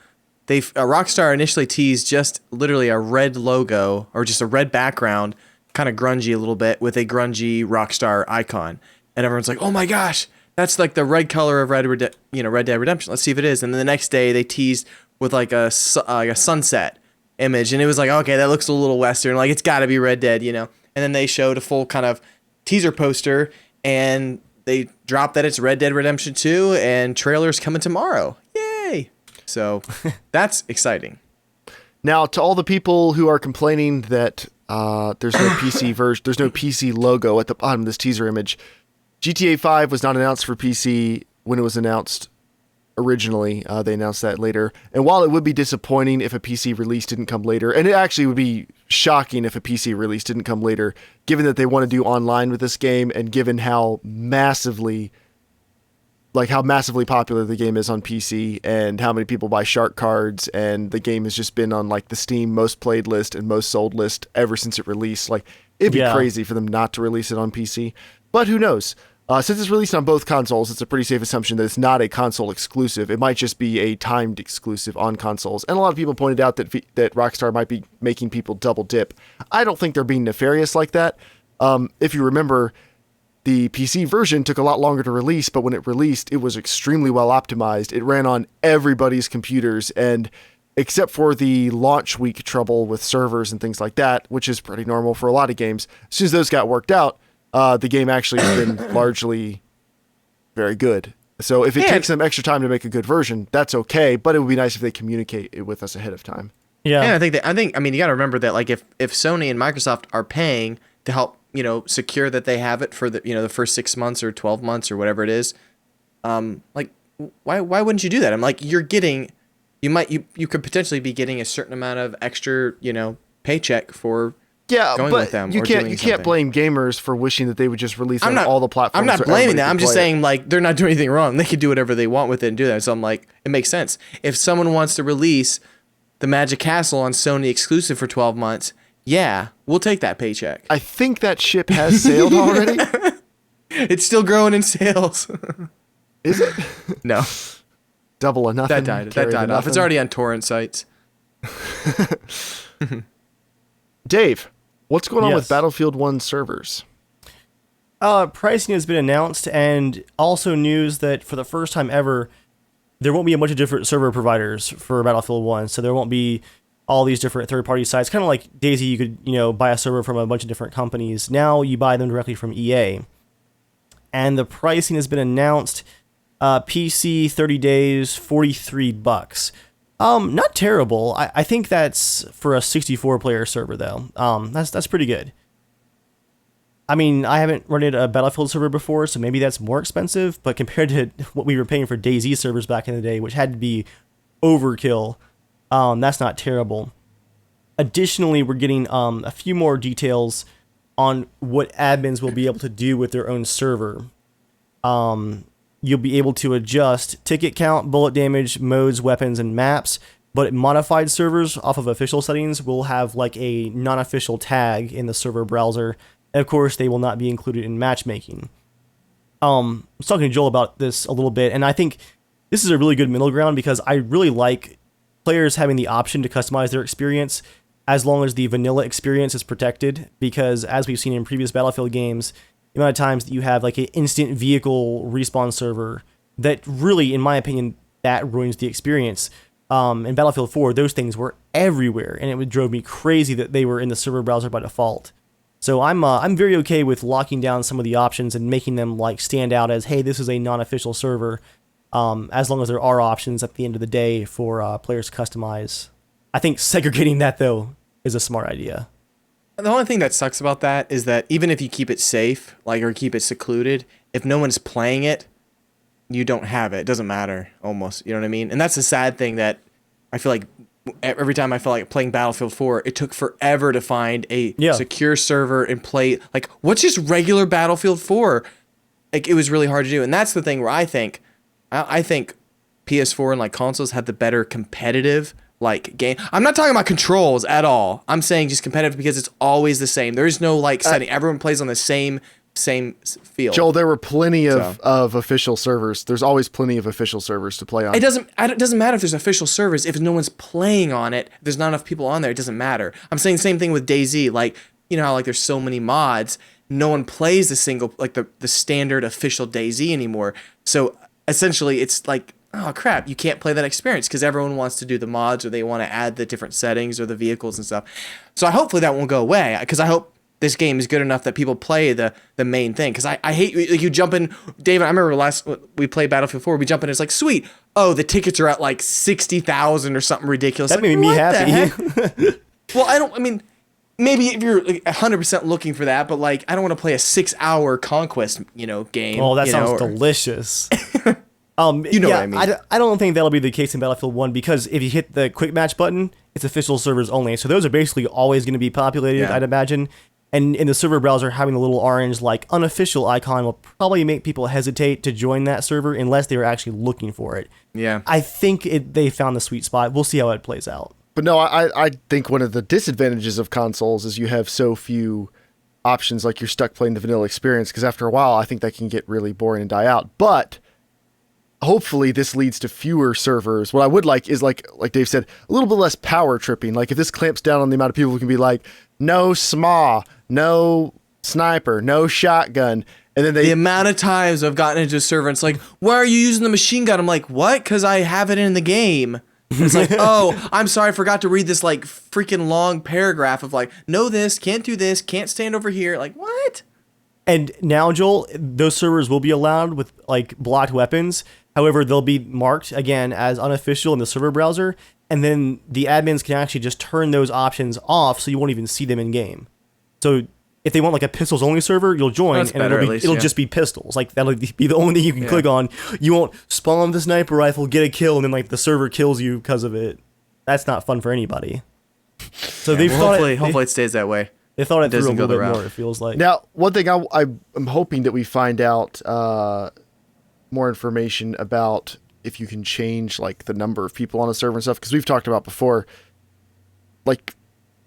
Rockstar initially teased just literally a red logo or just a red background, kind of grungy a little bit with a grungy Rockstar icon, and everyone's like, "Oh my gosh, that's like the red color of Red Dead Redemption. Let's see if it is." And then the next day they teased with like a sunset image, and it was like, "Okay, that looks a little Western. Like it's got to be Red Dead, you know." And then they showed a full kind of teaser poster and they dropped that it's Red Dead Redemption 2 and trailer's coming tomorrow. Yay! So that's exciting. Now, to all the people who are complaining that there's no PC version, there's no PC logo at the bottom of this teaser image, GTA 5 was not announced for PC when it was announced originally. They announced that later. And while it would be disappointing if a PC release didn't come later, and it actually would be shocking if a PC release didn't come later, given that they want to do online with this game and given how massively popular the game is on PC and how many people buy shark cards, and the game has just been on like the Steam most played list and most sold list ever since it released. Like it'd be crazy for them not to release it on PC, but who knows? Since it's released on both consoles, it's a pretty safe assumption that it's not a console exclusive. It might just be a timed exclusive on consoles. And a lot of people pointed out that Rockstar might be making people double dip. I don't think they're being nefarious like that. If you remember, the PC version took a lot longer to release, but when it released, it was extremely well optimized. It ran on everybody's computers, and except for the launch week trouble with servers and things like that, which is pretty normal for a lot of games, as soon as those got worked out, the game actually has been largely very good. So if it takes them extra time to make a good version, that's okay, but it would be nice if they communicate it with us ahead of time. Yeah. And I mean, you got to remember that like if Sony and Microsoft are paying to help, you know, secure that they have it for the, you know, the first 6 months or 12 months or whatever it is, like why wouldn't you do that? I'm like, you could potentially be getting a certain amount of extra, you know, paycheck for going with them. You can't blame gamers for wishing that they would just release on all the platforms. I'm not blaming them. I'm just saying like they're not doing anything wrong. They can do whatever they want with it and do that. So I'm like, it makes sense. If someone wants to release the Magic Castle on Sony exclusive for 12 months, yeah, we'll take that paycheck. I think that ship has sailed already. It's still growing in sales. Is it? No. Double or nothing. That died off. It's already on torrent sites. Dave, what's going on with Battlefield 1 servers? Pricing has been announced, and also news that for the first time ever, there won't be a bunch of different server providers for Battlefield 1. So there won't be all these different third-party sites. Kind of like DayZ, you could, buy a server from a bunch of different companies. Now you buy them directly from EA. And the pricing has been announced. PC 30 days, $43. Not terrible. I think that's for a 64-player server though. That's pretty good. I mean, I haven't run a Battlefield server before, so maybe that's more expensive, but compared to what we were paying for DayZ servers back in the day, which had to be overkill, that's not terrible. Additionally, we're getting a few more details on what admins will be able to do with their own server. You'll be able to adjust ticket count, bullet damage, modes, weapons, and maps, but modified servers off of official settings will have like a non-official tag in the server browser. And of course, they will not be included in matchmaking. I was talking to Joel about this a little bit, and I think this is a really good middle ground because I really like players having the option to customize their experience as long as the vanilla experience is protected, because as we've seen in previous Battlefield games, the amount of times that you have like an instant vehicle respawn server that really, in my opinion, that ruins the experience. In Battlefield 4, those things were everywhere, and it drove me crazy that they were in the server browser by default. So I'm very okay with locking down some of the options and making them like stand out as, hey, this is a non-official server, as long as there are options at the end of the day for players to customize. I think segregating that though is a smart idea. The only thing that sucks about that is that even if you keep it safe, like, or keep it secluded, if no one's playing it, you don't have it. It doesn't matter, almost. You know what I mean? And that's the sad thing that I feel like every time I felt like playing Battlefield 4, it took forever to find a secure server and play. Like, what's just regular Battlefield 4? Like, it was really hard to do. And that's the thing where I think PS4 and like consoles have the better competitive like game. I'm not talking about controls at all. I'm saying just competitive because it's always the same. There's no like setting. Everyone plays on the same field. Joel, there were plenty of official servers. There's always plenty of official servers to play on. It doesn't matter if there's official servers. If no one's playing on it, there's not enough people on there. It doesn't matter. I'm saying the same thing with DayZ. Like, you know how like there's so many mods. No one plays the standard official DayZ anymore. So essentially, it's like, oh crap, you can't play that experience because everyone wants to do the mods or they want to add the different settings or the vehicles and stuff. So hopefully that won't go away because I hope this game is good enough that people play the main thing. Because I hate like you jump in, David. I remember we played Battlefield 4. We jump in, it's like sweet. Oh, the tickets are at like 60,000 or something ridiculous. That like, made me happy. Well, maybe if you're like 100% looking for that, but like I don't want to play a 6-hour conquest, game. Oh, that sounds delicious. What I mean. I don't think that'll be the case in Battlefield 1 because if you hit the quick match button, it's official servers only. So those are basically always going to be populated, I'd imagine. And in the server browser, having the little orange like unofficial icon will probably make people hesitate to join that server unless they were actually looking for it. Yeah. I think they found the sweet spot. We'll see how it plays out. But no, I think one of the disadvantages of consoles is you have so few options, like you're stuck playing the vanilla experience, because after a while, I think that can get really boring and die out. But hopefully this leads to fewer servers. What I would like is like Dave said, a little bit less power tripping. Like if this clamps down on the amount of people who can be like, no SMA, no sniper, no shotgun. And then the amount of times I've gotten into a server and it's like, why are you using the machine gun? I'm like, what? Because I have it in the game. And it's like, oh, I'm sorry, I forgot to read this like freaking long paragraph of like, know this, can't do this, can't stand over here. Like, what? And now, Joel, those servers will be allowed with like blocked weapons. However, they'll be marked again as unofficial in the server browser. And then the admins can actually just turn those options off so you won't even see them in game. So if they want like a pistols only server, you'll join and it'll just be pistols. Like that'll be the only thing you can click on. You won't spawn the sniper rifle, get a kill, and then like the server kills you because of it. That's not fun for anybody. So hopefully it stays that way. They thought it through a little bit more, it feels like. Now, one thing I'm hoping that we find out more information about if you can change like the number of people on a server and stuff, because we've talked about before, like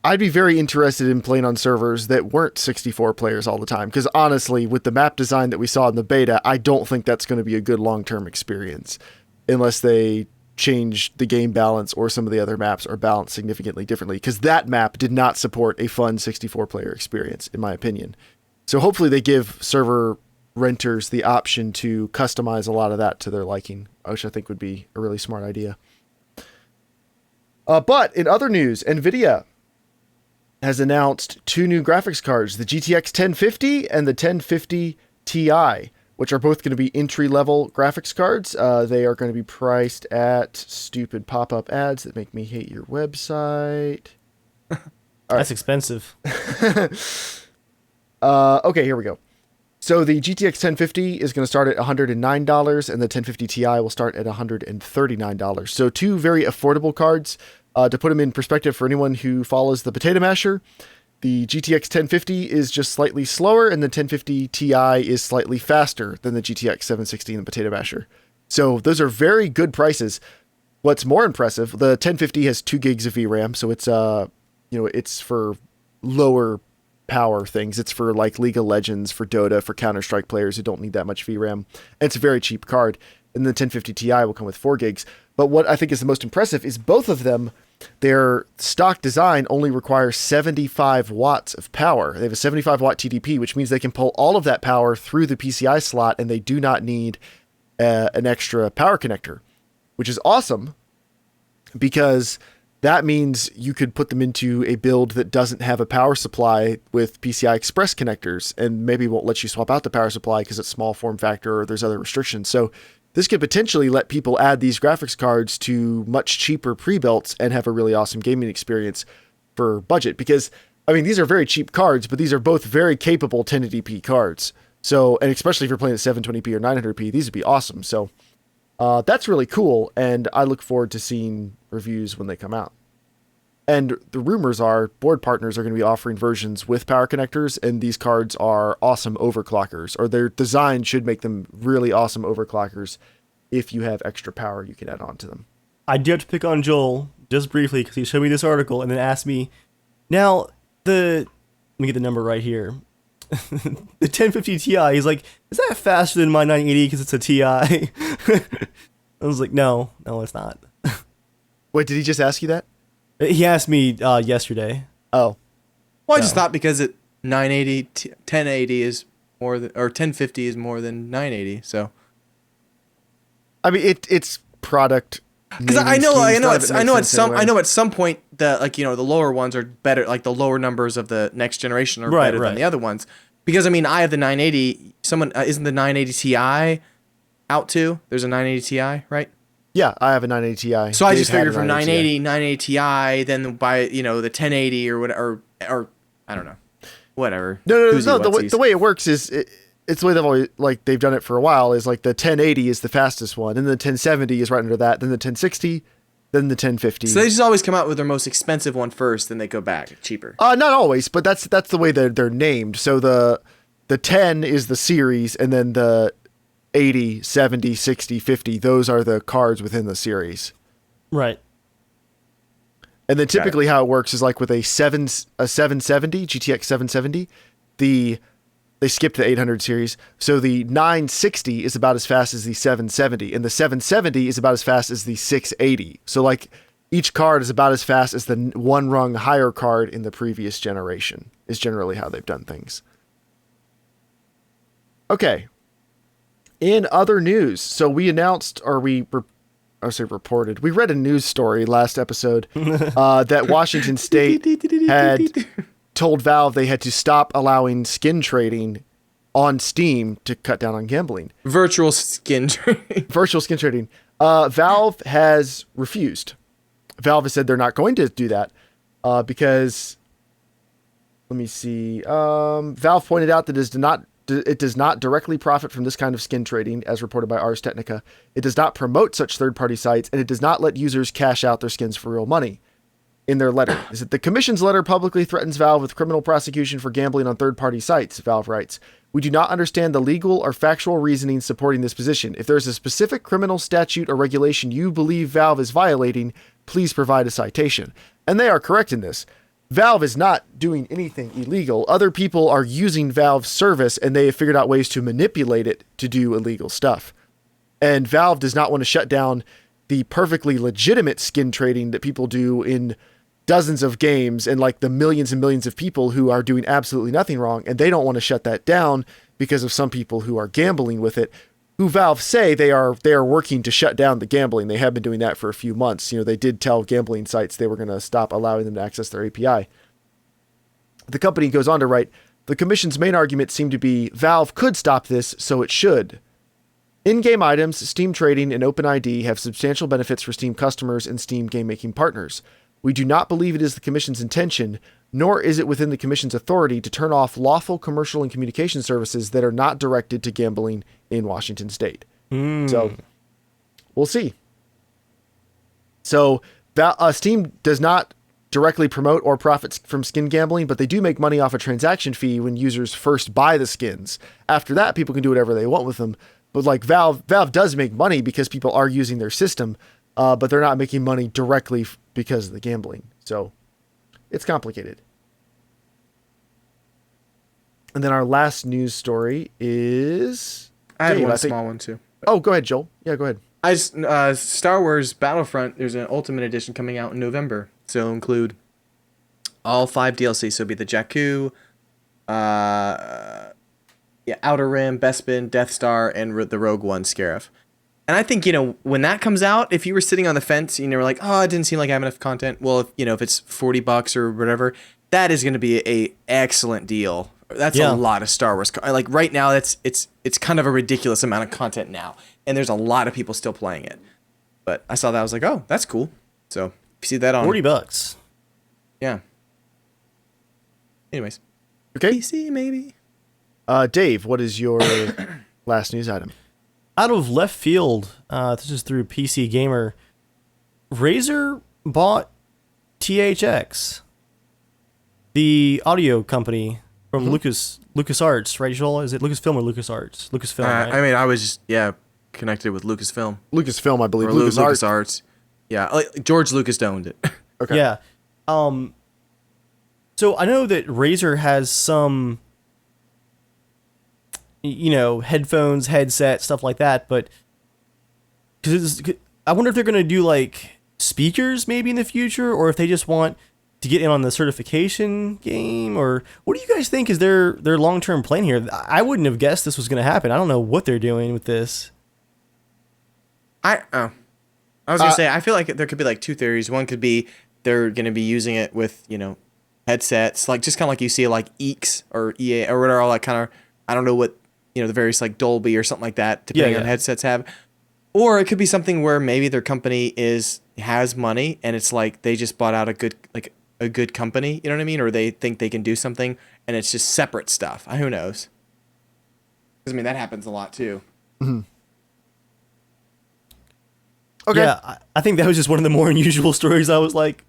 I'd be very interested in playing on servers that weren't 64 players all the time, because honestly, with the map design that we saw in the beta, I don't think that's going to be a good long-term experience unless they change the game balance or some of the other maps are balanced significantly differently, because that map did not support a fun 64-player experience, in my opinion. So hopefully they give server renters the option to customize a lot of that to their liking, which I think would be a really smart idea. But in other news, Nvidia has announced 2 new graphics cards, the GTX 1050 and the 1050 Ti, which are both going to be entry-level graphics cards. They are going to be priced at stupid pop-up ads that make me hate your website. That's expensive. Okay, here we go. So the GTX 1050 is going to start at $109, and the 1050 Ti will start at $139. So 2 very affordable cards. To put them in perspective for anyone who follows the Potato Masher, the GTX 1050 is just slightly slower, and the 1050 Ti is slightly faster than the GTX 760 and the Potato Masher. So those are very good prices. What's more impressive, the 1050 has 2 gigs of VRAM, so it's it's for lower power things. It's for like League of Legends, for Dota, for Counter-Strike players who don't need that much VRAM. And it's a very cheap card. And the 1050 Ti will come with 4 gigs. But what I think is the most impressive is both of them, their stock design only requires 75 watts of power. They have a 75 watt TDP, which means they can pull all of that power through the PCI slot, and they do not need an extra power connector, which is awesome because that means you could put them into a build that doesn't have a power supply with PCI Express connectors, and maybe won't let you swap out the power supply because it's small form factor or there's other restrictions. So this could potentially let people add these graphics cards to much cheaper pre-builts and have a really awesome gaming experience for budget. Because, I mean, these are very cheap cards, but these are both very capable 1080p cards. So, and especially if you're playing at 720p or 900p, these would be awesome. So that's really cool, and I look forward to seeing reviews when they come out. And the rumors are board partners are going to be offering versions with power connectors, and these cards are awesome overclockers, or their design should make them really awesome overclockers. If you have extra power, you can add on to them. I do have to pick on Joel just briefly because he showed me this article and then asked me, now let me get the number right here. The 1050 Ti, he's like, is that faster than my 980 because it's a Ti? I was like, no, it's not. Wait, did he just ask you that? He asked me yesterday. Oh. Well, I just thought because 1080 is more than, or 1050 is more than 980. So. I mean, it's product. Because I know at some point the lower ones are better, like the lower numbers of the next generation are better than the other ones. Because I mean, I have the 980. Someone isn't the 980 Ti out too? There's a 980 Ti, right? Yeah, I have a 980 Ti. So I just figured from 980 Ti, then by the 1080 or whatever, or I don't know, whatever. No. The way it works is it's the way they've done it for a while. Is like the 1080 is the fastest one, and the 1070 is right under that, then the 1060, then the 1050. So they just always come out with their most expensive one first, then they go back cheaper. Not always, but that's the way they're named. So the 10 is the series, and then the 80, 70, 60, 50, those are the cards within the series. Right. And then typically how it works is like with a 770, GTX 770, they skipped the 800 series. So the 960 is about as fast as the 770, and the 770 is about as fast as the 680. So like each card is about as fast as the one rung higher card in the previous generation is generally how they've done things. Okay. In other news, so we announced, or reported, we read a news story last episode that Washington State had told Valve they had to stop allowing skin trading on Steam to cut down on gambling. Virtual skin trading. Virtual skin trading. Valve has refused. Valve has said they're not going to do that because, let me see, Valve pointed out that it does not directly profit from this kind of skin trading, as reported by Ars Technica. It does not promote such third-party sites, and it does not let users cash out their skins for real money. In their letter, is that the Commission's letter publicly threatens Valve with criminal prosecution for gambling on third-party sites, Valve writes. We do not understand the legal or factual reasoning supporting this position. If there is a specific criminal statute or regulation you believe Valve is violating, please provide a citation. And they are correct in this. Valve is not doing anything illegal. Other people are using Valve's service, and they have figured out ways to manipulate it to do illegal stuff. And Valve does not want to shut down the perfectly legitimate skin trading that people do in dozens of games and like the millions and millions of people who are doing absolutely nothing wrong, and they don't want to shut that down because of some people who are gambling with it, who Valve say they are working to shut down the gambling. They have been doing that for a few months. They did tell gambling sites they were going to stop allowing them to access their API. The company goes on to write, the commission's main argument seemed to be Valve could stop this, so it should. In-game items, Steam trading, and OpenID have substantial benefits for Steam customers and Steam game-making partners. We do not believe it is the Commission's intention, nor is it within the Commission's authority to turn off lawful commercial and communication services that are not directed to gambling in Washington State. So, we'll see. So, Steam does not directly promote or profit from skin gambling, but they do make money off a transaction fee when users first buy the skins. After that, people can do whatever they want with them. But like Valve does make money because people are using their system, but they're not making money directly because of the gambling. So it's complicated. And then our last news story is... I have one small one too. Oh, go ahead, Joel. Yeah, go ahead. Star Wars Battlefront, there's an Ultimate Edition coming out in November. So it'll include all 5 DLC. So it'll be the Jakku, Outer Rim, Bespin, Death Star, and the Rogue One Scarif. And I think, when that comes out, if you were sitting on the fence, we're like, oh, it didn't seem like I have enough content. Well, if it's $40 or whatever, that is going to be a excellent deal. That's a lot of Star Wars. Like right now, it's kind of a ridiculous amount of content now, and there's a lot of people still playing it. But I saw that, I was like, oh, that's cool. So if you see that on $40. Yeah. Anyways. Okay. PC maybe. Dave, what is your last news item? Out of left field, this is through PC Gamer. Razer bought THX, the audio company from LucasArts, right, Joel? Is it Lucasfilm or LucasArts? Lucasfilm, right? I mean, I was just, connected with Lucasfilm. Lucasfilm, I believe. Or LucasArts. Yeah, like George Lucas owned it. Okay. Yeah. So I know that Razer has some, headphones, headset, stuff like that, but I wonder if they're going to do like speakers maybe in the future, or if they just want to get in on the certification game, or what do you guys think is their long-term plan here? I wouldn't have guessed this was going to happen. I don't know what they're doing with this. I was going to say, I feel like there could be like 2 theories. One could be they're going to be using it with, headsets, like just kind of like you see like EEX or EA or whatever, all that kind of, I don't know what, the various like Dolby or something like that, depending on headsets have. Or it could be something where maybe their company has money and it's like they just bought out a good company, you know what I mean? Or they think they can do something and it's just separate stuff. Who knows? Because, that happens a lot too. Mm-hmm. Okay. Yeah, I think that was just one of the more unusual stories. I was like,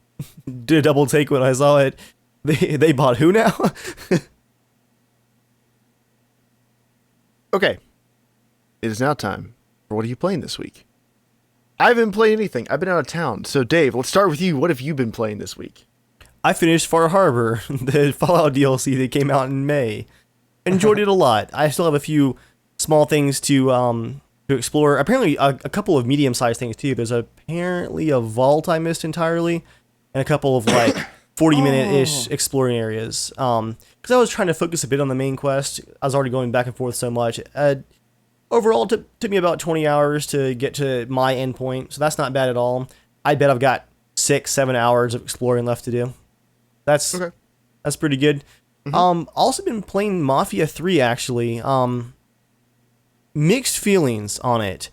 did a double take when I saw it. They bought who now? Okay. It is now time for what are you playing this week? I haven't been playing anything. I've been out of town. So, Dave, let's start with you. What have you been playing this week? I finished Far Harbor, the Fallout DLC that came out in May. Enjoyed it a lot. I still have a few small things to explore. Apparently, a couple of medium-sized things, too. There's apparently a vault I missed entirely, and a couple of, 40-minute-ish exploring areas. Because I was trying to focus a bit on the main quest. I was already going back and forth so much. Overall, it took me about 20 hours to get to my endpoint, so that's not bad at all. I bet I've got 6-7 hours of exploring left to do. That's pretty good. Mm-hmm. Also been playing Mafia 3, actually. Mixed feelings on it.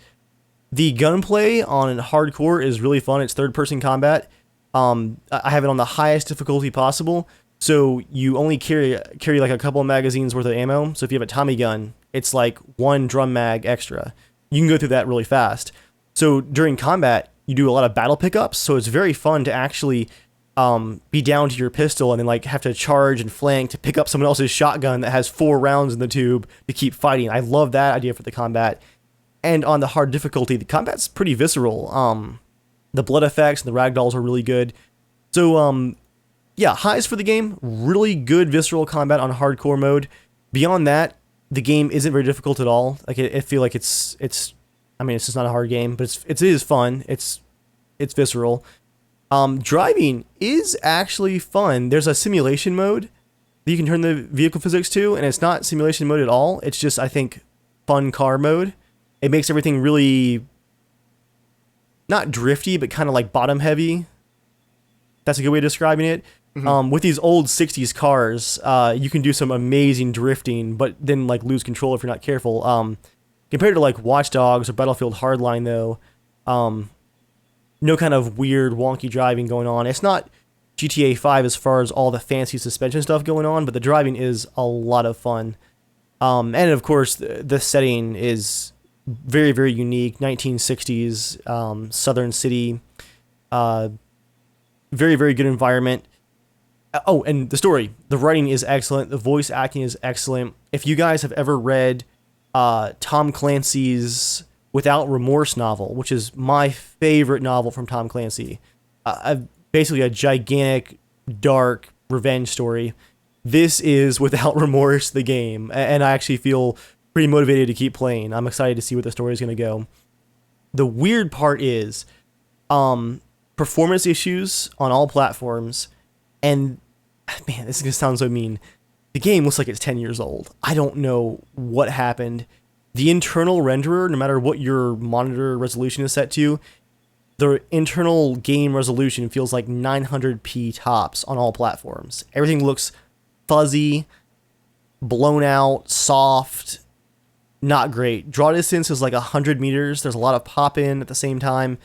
The gunplay on hardcore is really fun. It's third-person combat. I have it on the highest difficulty possible, so you only carry like a couple of magazines worth of ammo. So if you have a Tommy gun, it's like 1 drum mag extra. You can go through that really fast. So during combat, you do a lot of battle pickups, so it's very fun to actually be down to your pistol and then have to charge and flank to pick up someone else's shotgun that has 4 rounds in the tube to keep fighting. I love that idea for the combat. And on the hard difficulty, the combat's pretty visceral. The blood effects and the ragdolls are really good. So, highs for the game. Really good visceral combat on hardcore mode. Beyond that, the game isn't very difficult at all. I feel like it's just not a hard game, but it is fun. It's visceral. Driving is actually fun. There's a simulation mode that you can turn the vehicle physics to, and it's not simulation mode at all. It's just, I think, fun car mode. It makes everything really not drifty, but kind of like bottom heavy. That's a good way of describing it. With these old 60s cars, you can do some amazing drifting, but then like lose control if you're not careful. Compared to like Watch Dogs or Battlefield Hardline, though, no kind of weird wonky driving going on. It's not GTA 5 as far as all the fancy suspension stuff going on, but the driving is a lot of fun. And of course, the setting is very, very unique. 1960s, Southern City, very, very good environment. Oh, and the story. The writing is excellent. The voice acting is excellent. If you guys have ever read Tom Clancy's Without Remorse novel, which is my favorite novel from Tom Clancy, basically a gigantic, dark revenge story. This is Without Remorse, the game, and I actually feel pretty motivated to keep playing. I'm excited to see where the story is going to go. The weird part is performance issues on all platforms, and man, this is going to sound so mean. The game looks like it's 10 years old. I don't know what happened. The internal renderer, no matter what your monitor resolution is set to, the internal game resolution feels like 900p tops on all platforms. Everything looks fuzzy, blown out, soft, not great. Draw distance is like 100 meters. There's a lot of pop-in at the same time.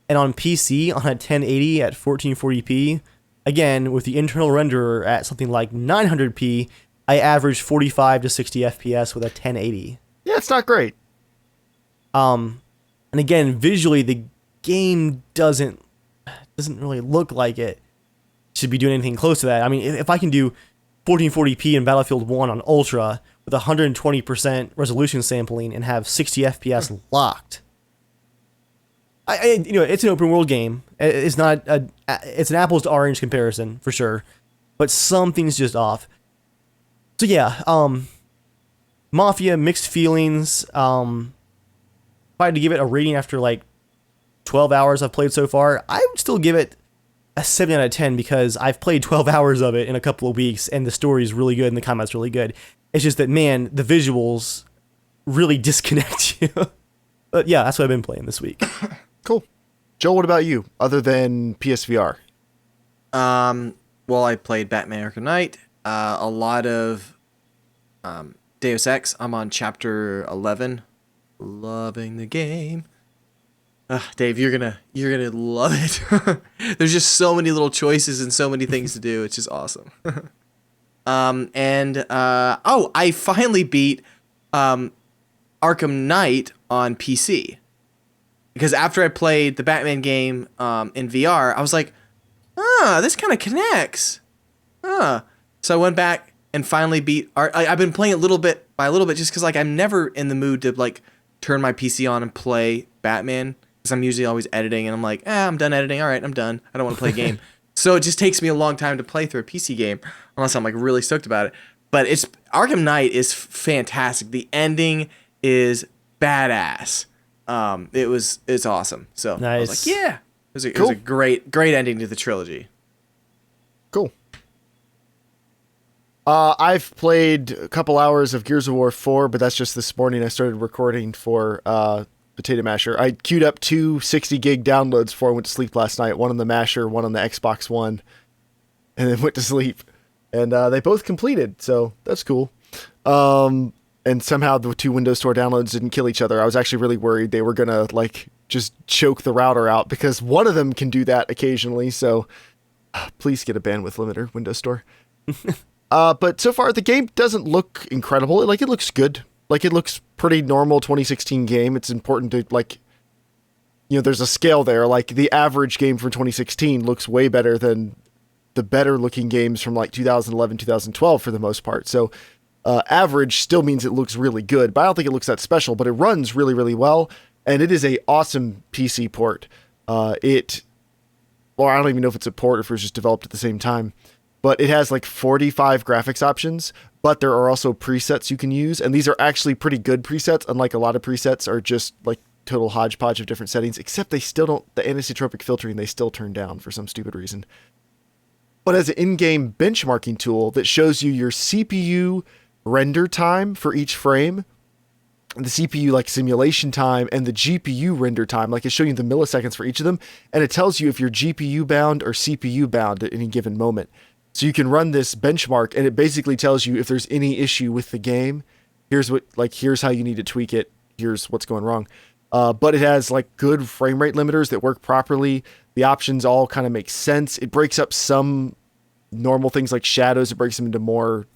And on PC, on a 1080 at 1440p, again, with the internal renderer at something like 900p, I average 45 to 60 FPS with a 1080. Yeah, it's not great. And again, visually, the game doesn't really look like it should be doing anything close to that. I mean, if I can do 1440p in Battlefield 1 on Ultra with 120% resolution sampling and have 60 FPS locked, it's an open world game. It's not it's an apples to orange comparison for sure, but something's just off. So yeah, Mafia, mixed feelings. If I had to give it a rating after like 12 hours I've played so far, I would still give it a 7 out of 10 because I've played 12 hours of it in a couple of weeks and the story's really good and the combat's really good. It's just that, man, the visuals really disconnect you. But yeah, that's what I've been playing this week. Cool. Joel, what about you, other than PSVR? Well, I played Batman Arkham Knight, a lot of Deus Ex. I'm on chapter 11. Loving the game. Dave, you're gonna love it. There's just so many little choices and so many things to do. It's just awesome. I finally beat Arkham Knight on PC. Because after I played the Batman game in VR, I was like, this kind of connects. So I went back and finally beat. I've been playing it little bit by little bit just because like I'm never in the mood to like turn my PC on and play Batman because I'm usually always editing and I'm like, I'm done editing. All right, I'm done. I don't want to play a game. So it just takes me a long time to play through a PC game unless I'm like really stoked about it. But Arkham Knight is fantastic. The ending is badass. It's awesome. So nice. I was like, yeah, it was a great ending to the trilogy. Cool. I've played a couple hours of Gears of War 4, but that's just this morning. I started recording for Potato Masher. I queued up 2 60 gig downloads before I went to sleep last night. One on the Masher, one on the Xbox One, and then went to sleep. And they both completed, so that's cool. And somehow the 2 Windows Store downloads didn't kill each other. I was actually really worried they were gonna like just choke the router out because one of them can do that occasionally. So please get a bandwidth limiter, Windows Store. But so far the game doesn't look incredible. It looks good. Like it looks pretty normal 2016 game. It's important to there's a scale there. Like the average game from 2016 looks way better than the better looking games from like 2011, 2012 for the most part. So average still means it looks really good, but I don't think it looks that special, but it runs really, really well. And it is a awesome PC port. I don't even know if it's a port or if it was just developed at the same time, but it has like 45 graphics options, but there are also presets you can use. And these are actually pretty good presets. Unlike a lot of presets are just like total hodgepodge of different settings, except they still don't, the anisotropic filtering, they still turn down for some stupid reason. But as an in-game benchmarking tool that shows you your CPU render time for each frame, the CPU like simulation time, and the GPU render time, like it's showing you the milliseconds for each of them, and it tells you if you're GPU bound or CPU bound at any given moment. So you can run this benchmark, and it basically tells you if there's any issue with the game, here's how you need to tweak it, here's what's going wrong. But it has like good frame rate limiters that work properly. The options all kind of make sense. It breaks up some normal things like shadows. It breaks them into more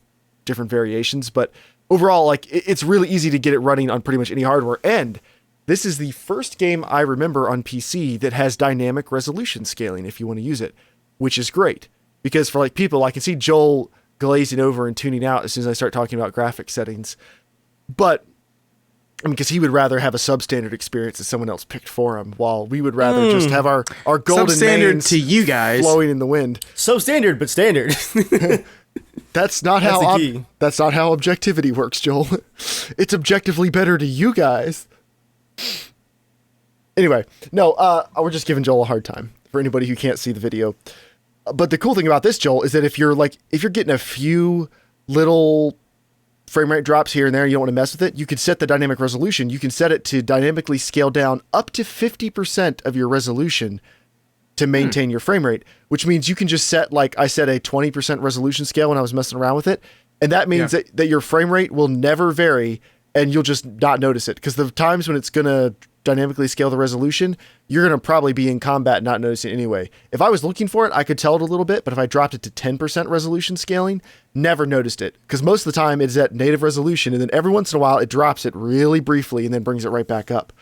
different variations. But overall, like it's really easy to get it running on pretty much any hardware. And this is the first game I remember on PC that has dynamic resolution scaling if you want to use it, which is great. Because for like people, I can see Joel glazing over and tuning out as soon as I start talking about graphic settings. But I mean, because he would rather have a substandard experience that someone else picked for him, while we would rather just have our golden substandard mains to you guys flowing in the wind. So standard, but standard. That's not how objectivity works, Joel. It's objectively better to you guys. Anyway, no, we're just giving Joel a hard time for anybody who can't see the video. But the cool thing about this, Joel, is that if you're getting a few little frame rate drops here and there, you don't want to mess with it, you can set the dynamic resolution. You can set it to dynamically scale down up to 50% of your resolution to maintain your frame rate, which means you can just set, like I said, a 20% resolution scale when I was messing around with it. And that means that your frame rate will never vary and you'll just not notice it. Because the times when it's going to dynamically scale the resolution, you're going to probably be in combat and not notice it anyway. If I was looking for it, I could tell it a little bit, but if I dropped it to 10% resolution scaling, never noticed it. Because most of the time it's at native resolution, and then every once in a while it drops it really briefly and then brings it right back up.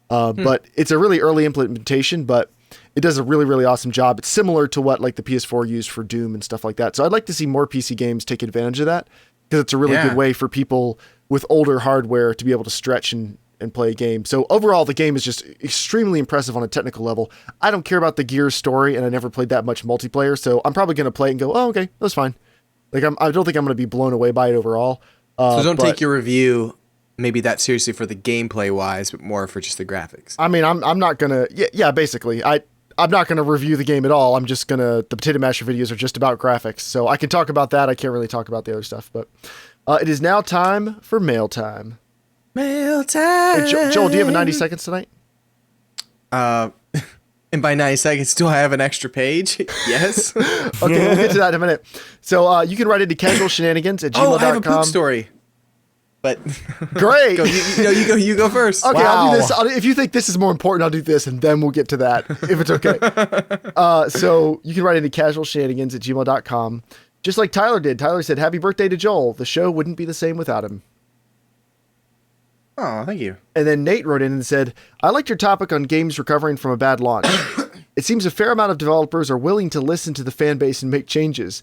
But it's a really early implementation, but it does a really, really awesome job. It's similar to what like the PS4 used for Doom and stuff like that. So I'd like to see more PC games take advantage of that, because it's a really good way for people with older hardware to be able to stretch and play a game. So overall, the game is just extremely impressive on a technical level. I don't care about the Gears story, and I never played that much multiplayer, so I'm probably going to play it and go, oh, okay, that's fine. Like, I don't think I'm going to be blown away by it overall. So don't take your review maybe that seriously for the gameplay wise, but more for just the graphics. I mean, I'm not going to, yeah, basically. I'm not going to review the game at all. I'm just going to, the Potato Masher videos are just about graphics. So I can talk about that. I can't really talk about the other stuff, but it is now time for mail time. Mail time. Hey, Joel, do you have 90 seconds tonight? And by 90 seconds, do I have an extra page? Yes. Okay, we'll get to that in a minute. So you can write into casualshenanigans@gmail.com. Oh, I have a poop story. But great. You go first. Okay, Wow. I'll do this. If you think this is more important, I'll do this, and then we'll get to that, if it's okay. So you can write into casualshenanigans@gmail.com, just like Tyler did. Tyler said, "Happy birthday to Joel. The show wouldn't be the same without him." Oh, thank you. And then Nate wrote in and said, "I liked your topic on games recovering from a bad launch. It seems a fair amount of developers are willing to listen to the fan base and make changes.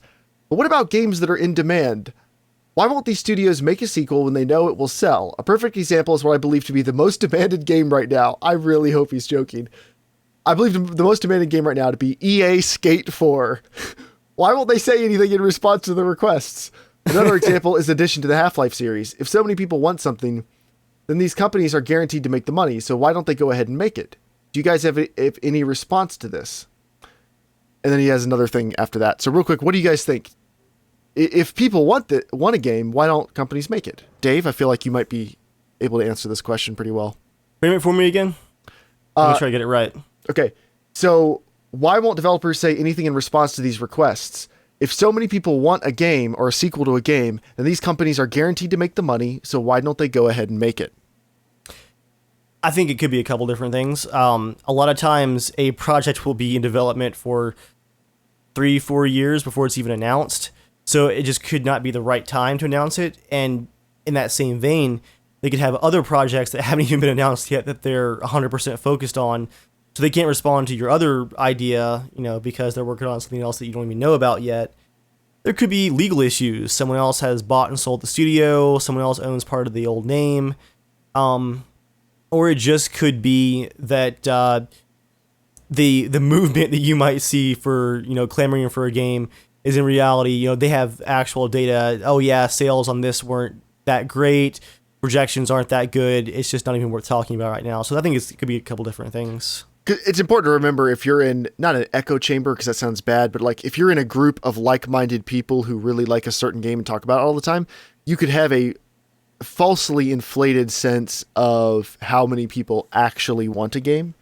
But what about games that are in demand? Why won't these studios make a sequel when they know it will sell? A perfect example is what I believe to be the most demanded game right now." I really hope he's joking. "I believe the most demanded game right now to be EA Skate 4. Why won't they say anything in response to the requests? Another example is the addition to the Half-Life series. If so many people want something, then these companies are guaranteed to make the money, so why don't they go ahead and make it? Do you guys have any response to this?" And then he has another thing after that. So real quick, what do you guys think? If people want a game, why don't companies make it? Dave, I feel like you might be able to answer this question pretty well. Frame it for me again. Let me try to get it right. Okay, so why won't developers say anything in response to these requests? If so many people want a game or a sequel to a game, then these companies are guaranteed to make the money, so why don't they go ahead and make it? I think it could be a couple different things. A lot of times a project will be in development for 3-4 years before it's even announced. So it just could not be the right time to announce it. And in that same vein, they could have other projects that haven't even been announced yet that they're 100% focused on. So they can't respond to your other idea, because they're working on something else that you don't even know about yet. There could be legal issues. Someone else has bought and sold the studio. Someone else owns part of the old name. Or it just could be that the movement that you might see for, clamoring for a game is in reality, they have actual data. Oh yeah, sales on this weren't that great. projections aren't that good. It's just not even worth talking about right now. So I think it could be a couple different things. It's important to remember if you're in, not an echo chamber because that sounds bad, but like if you're in a group of like-minded people who really like a certain game and talk about it all the time, you could have a falsely inflated sense of how many people actually want a game.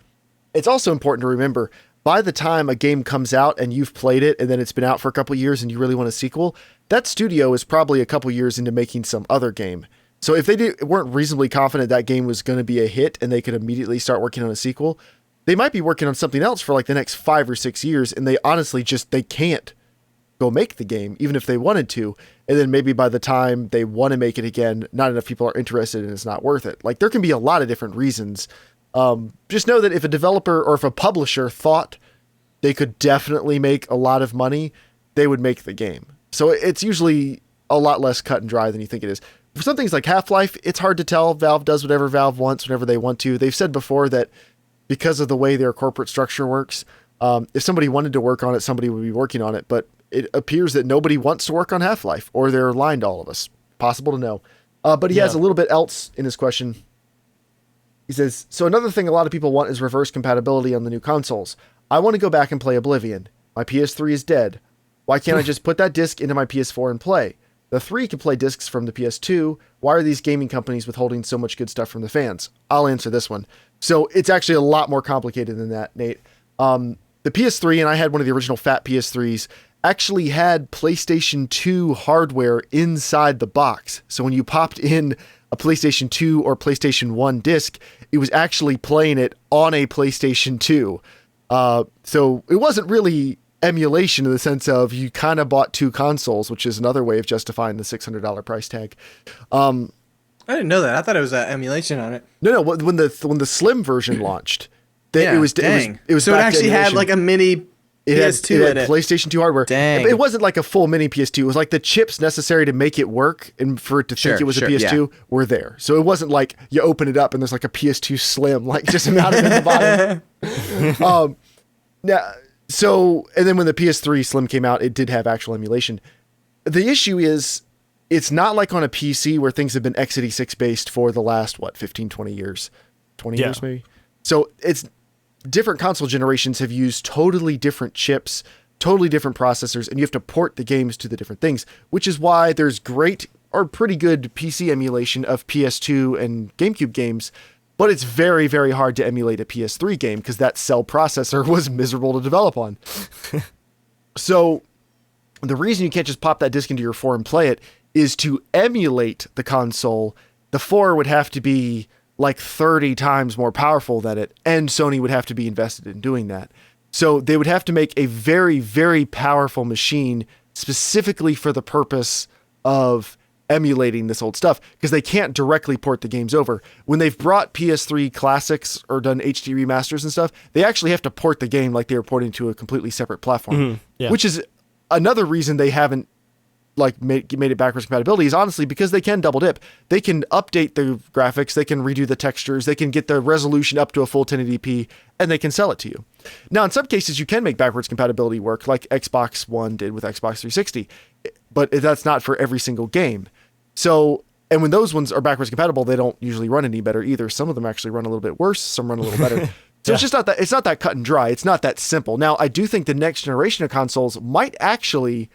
It's also important to remember by the time a game comes out and you've played it and then it's been out for a couple years and you really want a sequel, that studio is probably a couple years into making some other game. So if they weren't reasonably confident that game was going to be a hit and they could immediately start working on a sequel, they might be working on something else for like the next 5 or 6 years, and they honestly they can't go make the game, even if they wanted to. And then maybe by the time they want to make it again, not enough people are interested and it's not worth it. Like there can be a lot of different reasons. Just know that if a developer or if a publisher thought they could definitely make a lot of money, they would make the game. So it's usually a lot less cut and dry than you think it is. For some things like Half-Life, it's hard to tell. Valve does whatever Valve wants whenever they want to. They've said before that because of the way their corporate structure works, if somebody wanted to work on it, somebody would be working on it. But it appears that nobody wants to work on Half-Life, or they're lying to all of us. Possible to know. But he has a little bit else in his question. He says, so another thing a lot of people want is reverse compatibility on the new consoles. I want to go back and play Oblivion. My PS3 is dead. Why can't I just put that disc into my PS4 and play? The 3 can play discs from the PS2. Why are these gaming companies withholding so much good stuff from the fans? I'll answer this one. So it's actually a lot more complicated than that, Nate. The PS3, and I had one of the original fat PS3s, actually had PlayStation 2 hardware inside the box. So when you popped in a PlayStation 2 or PlayStation 1 disc, it was actually playing it on a PlayStation 2. So it wasn't really emulation in the sense of you kind of bought two consoles, which is another way of justifying the $600 price tag. I didn't know that. I thought it was emulation on it. No. When the Slim version launched, it was so it actually had like a mini PS2 in it. PlayStation 2 hardware. Dang. It wasn't like a full mini PS2. It was like the chips necessary to make it work and for it to think it was a PS2 were there. So it wasn't like you open it up and there's like a PS2 Slim, like just mounted in the bottom. And then when the PS3 Slim came out, it did have actual emulation. The issue is, it's not like on a PC where things have been x86 based for the last, 15, 20 years? 20 years maybe? So it's different console generations have used totally different chips, totally different processors, and you have to port the games to the different things, which is why there's great or pretty good PC emulation of PS2 and GameCube games, but it's very, very hard to emulate a PS3 game because that cell processor was miserable to develop on. So the reason you can't just pop that disc into your 4 and play it is to emulate the console. The 4 would have to be like 30 times more powerful than it, and Sony would have to be invested in doing that. So they would have to make a very, very powerful machine specifically for the purpose of emulating this old stuff, because they can't directly port the games over. When they've brought PS3 classics or done HD remasters and stuff, they actually have to port the game like they were porting to a completely separate platform, which is another reason they haven't made it backwards compatibility, is honestly because they can double dip. They can update the graphics, they can redo the textures, they can get the resolution up to a full 1080p, and they can sell it to you. Now, in some cases, you can make backwards compatibility work, like Xbox One did with Xbox 360, but that's not for every single game. So, and when those ones are backwards compatible, they don't usually run any better either. Some of them actually run a little bit worse, some run a little better. So it's just not that, it's not that cut and dry. It's not that simple. Now, I do think the next generation of consoles might actually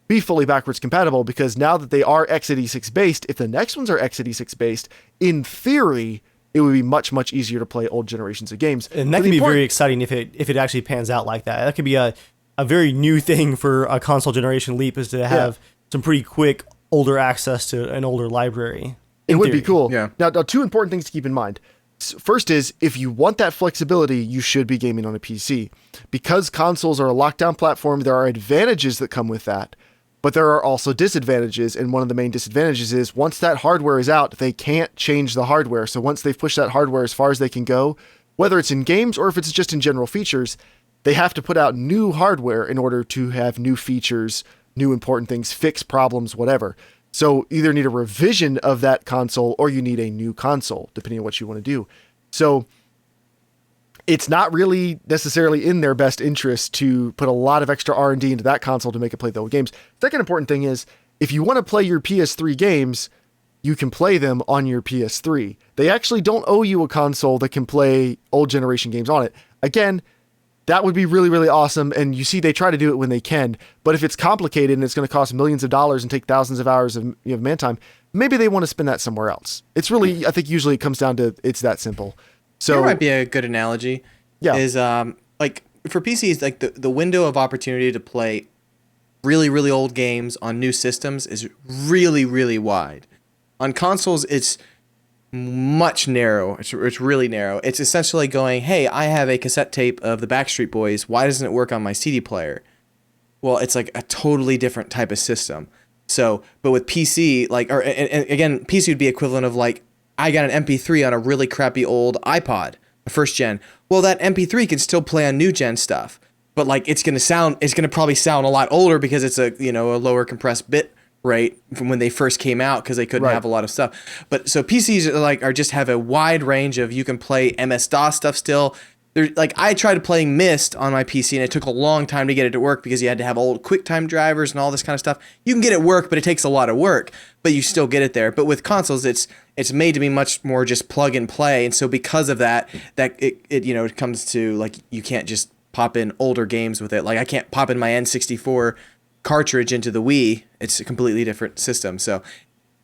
be fully backwards compatible, because now that they are x86 based, if the next ones are x86 based, in theory, it would be much, much easier to play old generations of games. And that can be very exciting if it actually pans out like that. That could be a very new thing for a console generation leap, is to have some pretty quick older access to an older library. It would be cool. Yeah. Now, two important things to keep in mind. First is, if you want that flexibility, you should be gaming on a PC. Because consoles are a lockdown platform, there are advantages that come with that, but there are also disadvantages, and one of the main disadvantages is once that hardware is out, they can't change the hardware. So once they've pushed that hardware as far as they can go, whether it's in games or if it's just in general features, they have to put out new hardware in order to have new features, new important things, fix problems, whatever. So either need a revision of that console or you need a new console, depending on what you want to do. So it's not really necessarily in their best interest to put a lot of extra R&D into that console to make it play the old games. Second important thing is, if you want to play your PS3 games, you can play them on your PS3. They actually don't owe you a console that can play old generation games on it. Again, that would be really, really awesome. And you see, they try to do it when they can. But if it's complicated and it's going to cost millions of dollars and take thousands of hours of man time, maybe they want to spend that somewhere else. It's really, I think usually it comes down to it's that simple. So there might be a good analogy. Yeah. Is like for PCs, like the window of opportunity to play really, really old games on new systems is really, really wide. On consoles, it's much narrow. It's really narrow. It's essentially going, hey, I have a cassette tape of the Backstreet Boys. Why doesn't it work on my CD player? Well, it's like a totally different type of system. So, but with PC, like, or and again, PC would be equivalent of like, I got an MP3 on a really crappy old iPod, a first gen. Well, that MP3 can still play on new gen stuff, but like it's gonna probably sound a lot older because it's a lower compressed bit rate from when they first came out because they couldn't have a lot of stuff. But so PCs are just have a wide range of, you can play MS-DOS stuff still. Like I tried playing Myst on my PC and it took a long time to get it to work because you had to have old QuickTime drivers and all this kind of stuff. You can get it work, but it takes a lot of work, but you still get it there. But with consoles, it's made to be much more just plug and play. And so because of that it comes to like, you can't just pop in older games with it. Like I can't pop in my N64 cartridge into the Wii. It's a completely different system. So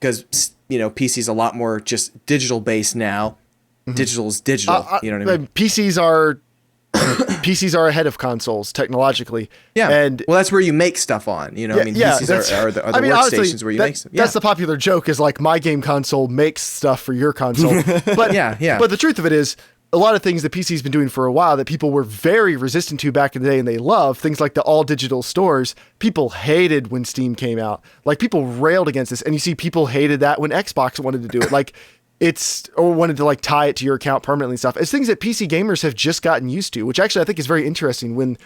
because PC's a lot more just digital based now. Digital is digital. You know what I mean? PCs are ahead of consoles technologically. Yeah. And well, that's where you make stuff on. PCs are the workstations honestly, where you make stuff. Yeah. That's the popular joke, is like, my game console makes stuff for your console. But yeah. But the truth of it is, a lot of things that PC's been doing for a while that people were very resistant to back in the day and they love, things like the all digital stores, people hated when Steam came out. Like, people railed against this, and you see people hated that when Xbox wanted to do it. Like, or wanted to like tie it to your account permanently and stuff. It's things that PC gamers have just gotten used to, which actually I think is very interesting. When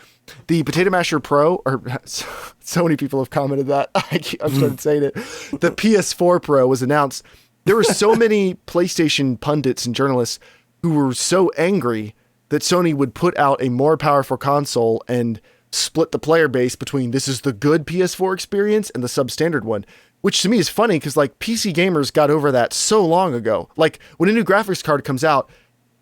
the Potato Masher Pro, or so many people have commented that, I've started saying it, the PS4 Pro was announced, there were so many PlayStation pundits and journalists who were so angry that Sony would put out a more powerful console and split the player base between, this is the good PS4 experience and the substandard one. Which to me is funny because like PC gamers got over that so long ago. Like when a new graphics card comes out,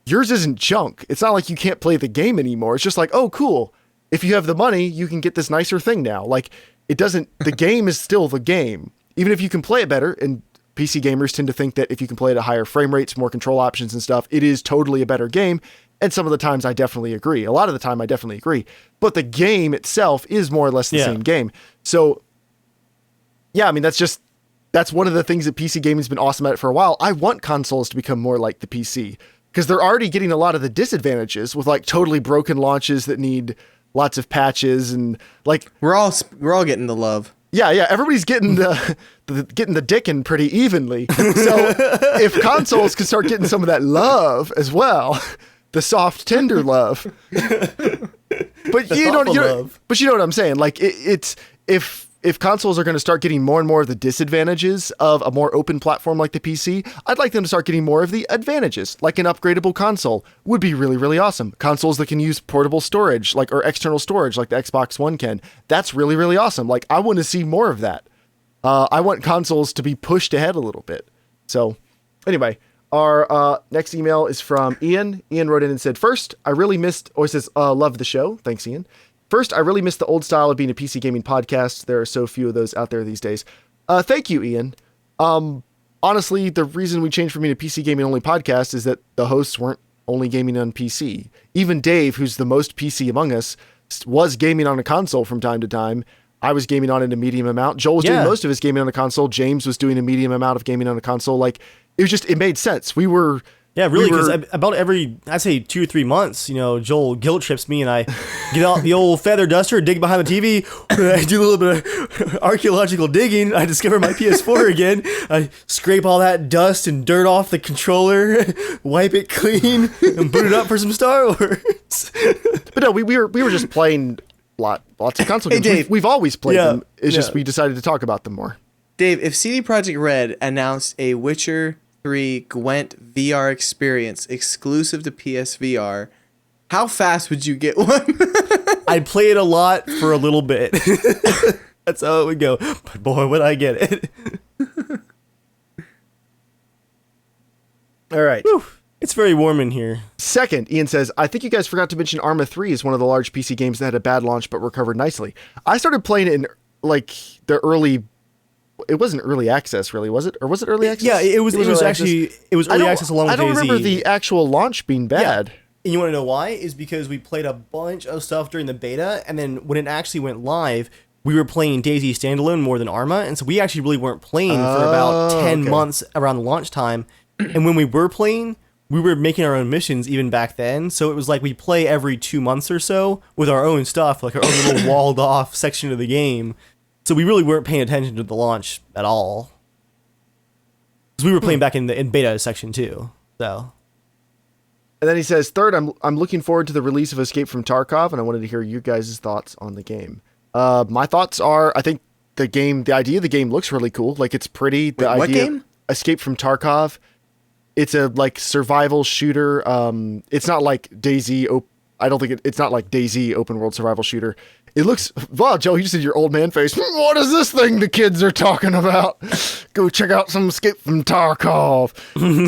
yours isn't junk. It's not like you can't play the game anymore. It's just like, oh, cool. If you have the money, you can get this nicer thing now. Like the game is still the game. Even if you can play it better, and PC gamers tend to think that if you can play it at higher frame rates, more control options and stuff, it is totally a better game. And some of the times I definitely agree. A lot of the time I definitely agree. But the game itself is more or less the same game. So yeah, I mean, that's one of the things that PC gaming's been awesome at for a while. I want consoles to become more like the PC because they're already getting a lot of the disadvantages with like totally broken launches that need lots of patches, and like we're all getting the love. Yeah, everybody's getting the dickin' pretty evenly. So if consoles can start getting some of that love as well, the soft, tender love. But you know what I'm saying? Like it's if consoles are going to start getting more and more of the disadvantages of a more open platform like the PC, I'd like them to start getting more of the advantages, like an upgradable console would be really, really awesome. Consoles that can use portable storage, or external storage, like the Xbox One can. That's really, really awesome. Like, I want to see more of that. I want consoles to be pushed ahead a little bit. So, anyway, our next email is from Ian. Ian wrote in and said, first, I really missed, or says, love the show. Thanks, Ian. First, I really miss the old style of being a PC gaming podcast. There are so few of those out there these days. Thank you, Ian. Honestly, the reason we changed from being a PC gaming only podcast is that the hosts weren't only gaming on PC. Even Dave, who's the most PC among us, was gaming on a console from time to time. I was gaming on it a medium amount. Joel was doing most of his gaming on a console. James was doing a medium amount of gaming on a console. Like, it made sense. Yeah, really, because about every, I'd say 2 or 3 months, Joel guilt trips me and I get out the old feather duster, dig behind the TV, I do a little bit of archaeological digging, I discover my PS4 again, I scrape all that dust and dirt off the controller, wipe it clean, and boot it up for some Star Wars. But no, we were just playing lots of console games. Dave, we've always played them. It's just we decided to talk about them more. Dave, if CD Projekt Red announced a Witcher 3 Gwent VR experience exclusive to PSVR, how fast would you get one? I'd play it a lot for a little bit. That's how it would go. But boy, would I get it. All right. Whew, it's very warm in here. Second, Ian says, I think you guys forgot to mention Arma 3 is one of the large PC games that had a bad launch but recovered nicely. I started playing it in like the early. It wasn't early access, really, was it? Or was it early access? Yeah, it was early access along with I don't DayZ. remember the actual launch being bad. Yeah. And you want to know why? Is because we played a bunch of stuff during the beta, and then when it actually went live, we were playing DayZ standalone more than Arma, and so we actually really weren't playing for about 10 months around the launch time. And when we were playing, we were making our own missions even back then, so it was like we play every 2 months or so with our own stuff, like our own little walled off section of the game. So we really weren't paying attention to the launch at all. Because we were playing back in beta section too. So. And then he says, third, I'm looking forward to the release of Escape from Tarkov, and I wanted to hear you guys' thoughts on the game. My thoughts are, I think the idea of the game looks really cool. Like, it's pretty. What game? Escape from Tarkov. It's a like survival shooter. It's not like DayZ. I don't think it's not like DayZ open world survival shooter. It looks, wow, Joe, you just did your old man face. What is this thing the kids are talking about? Go check out some Escape from Tarkov.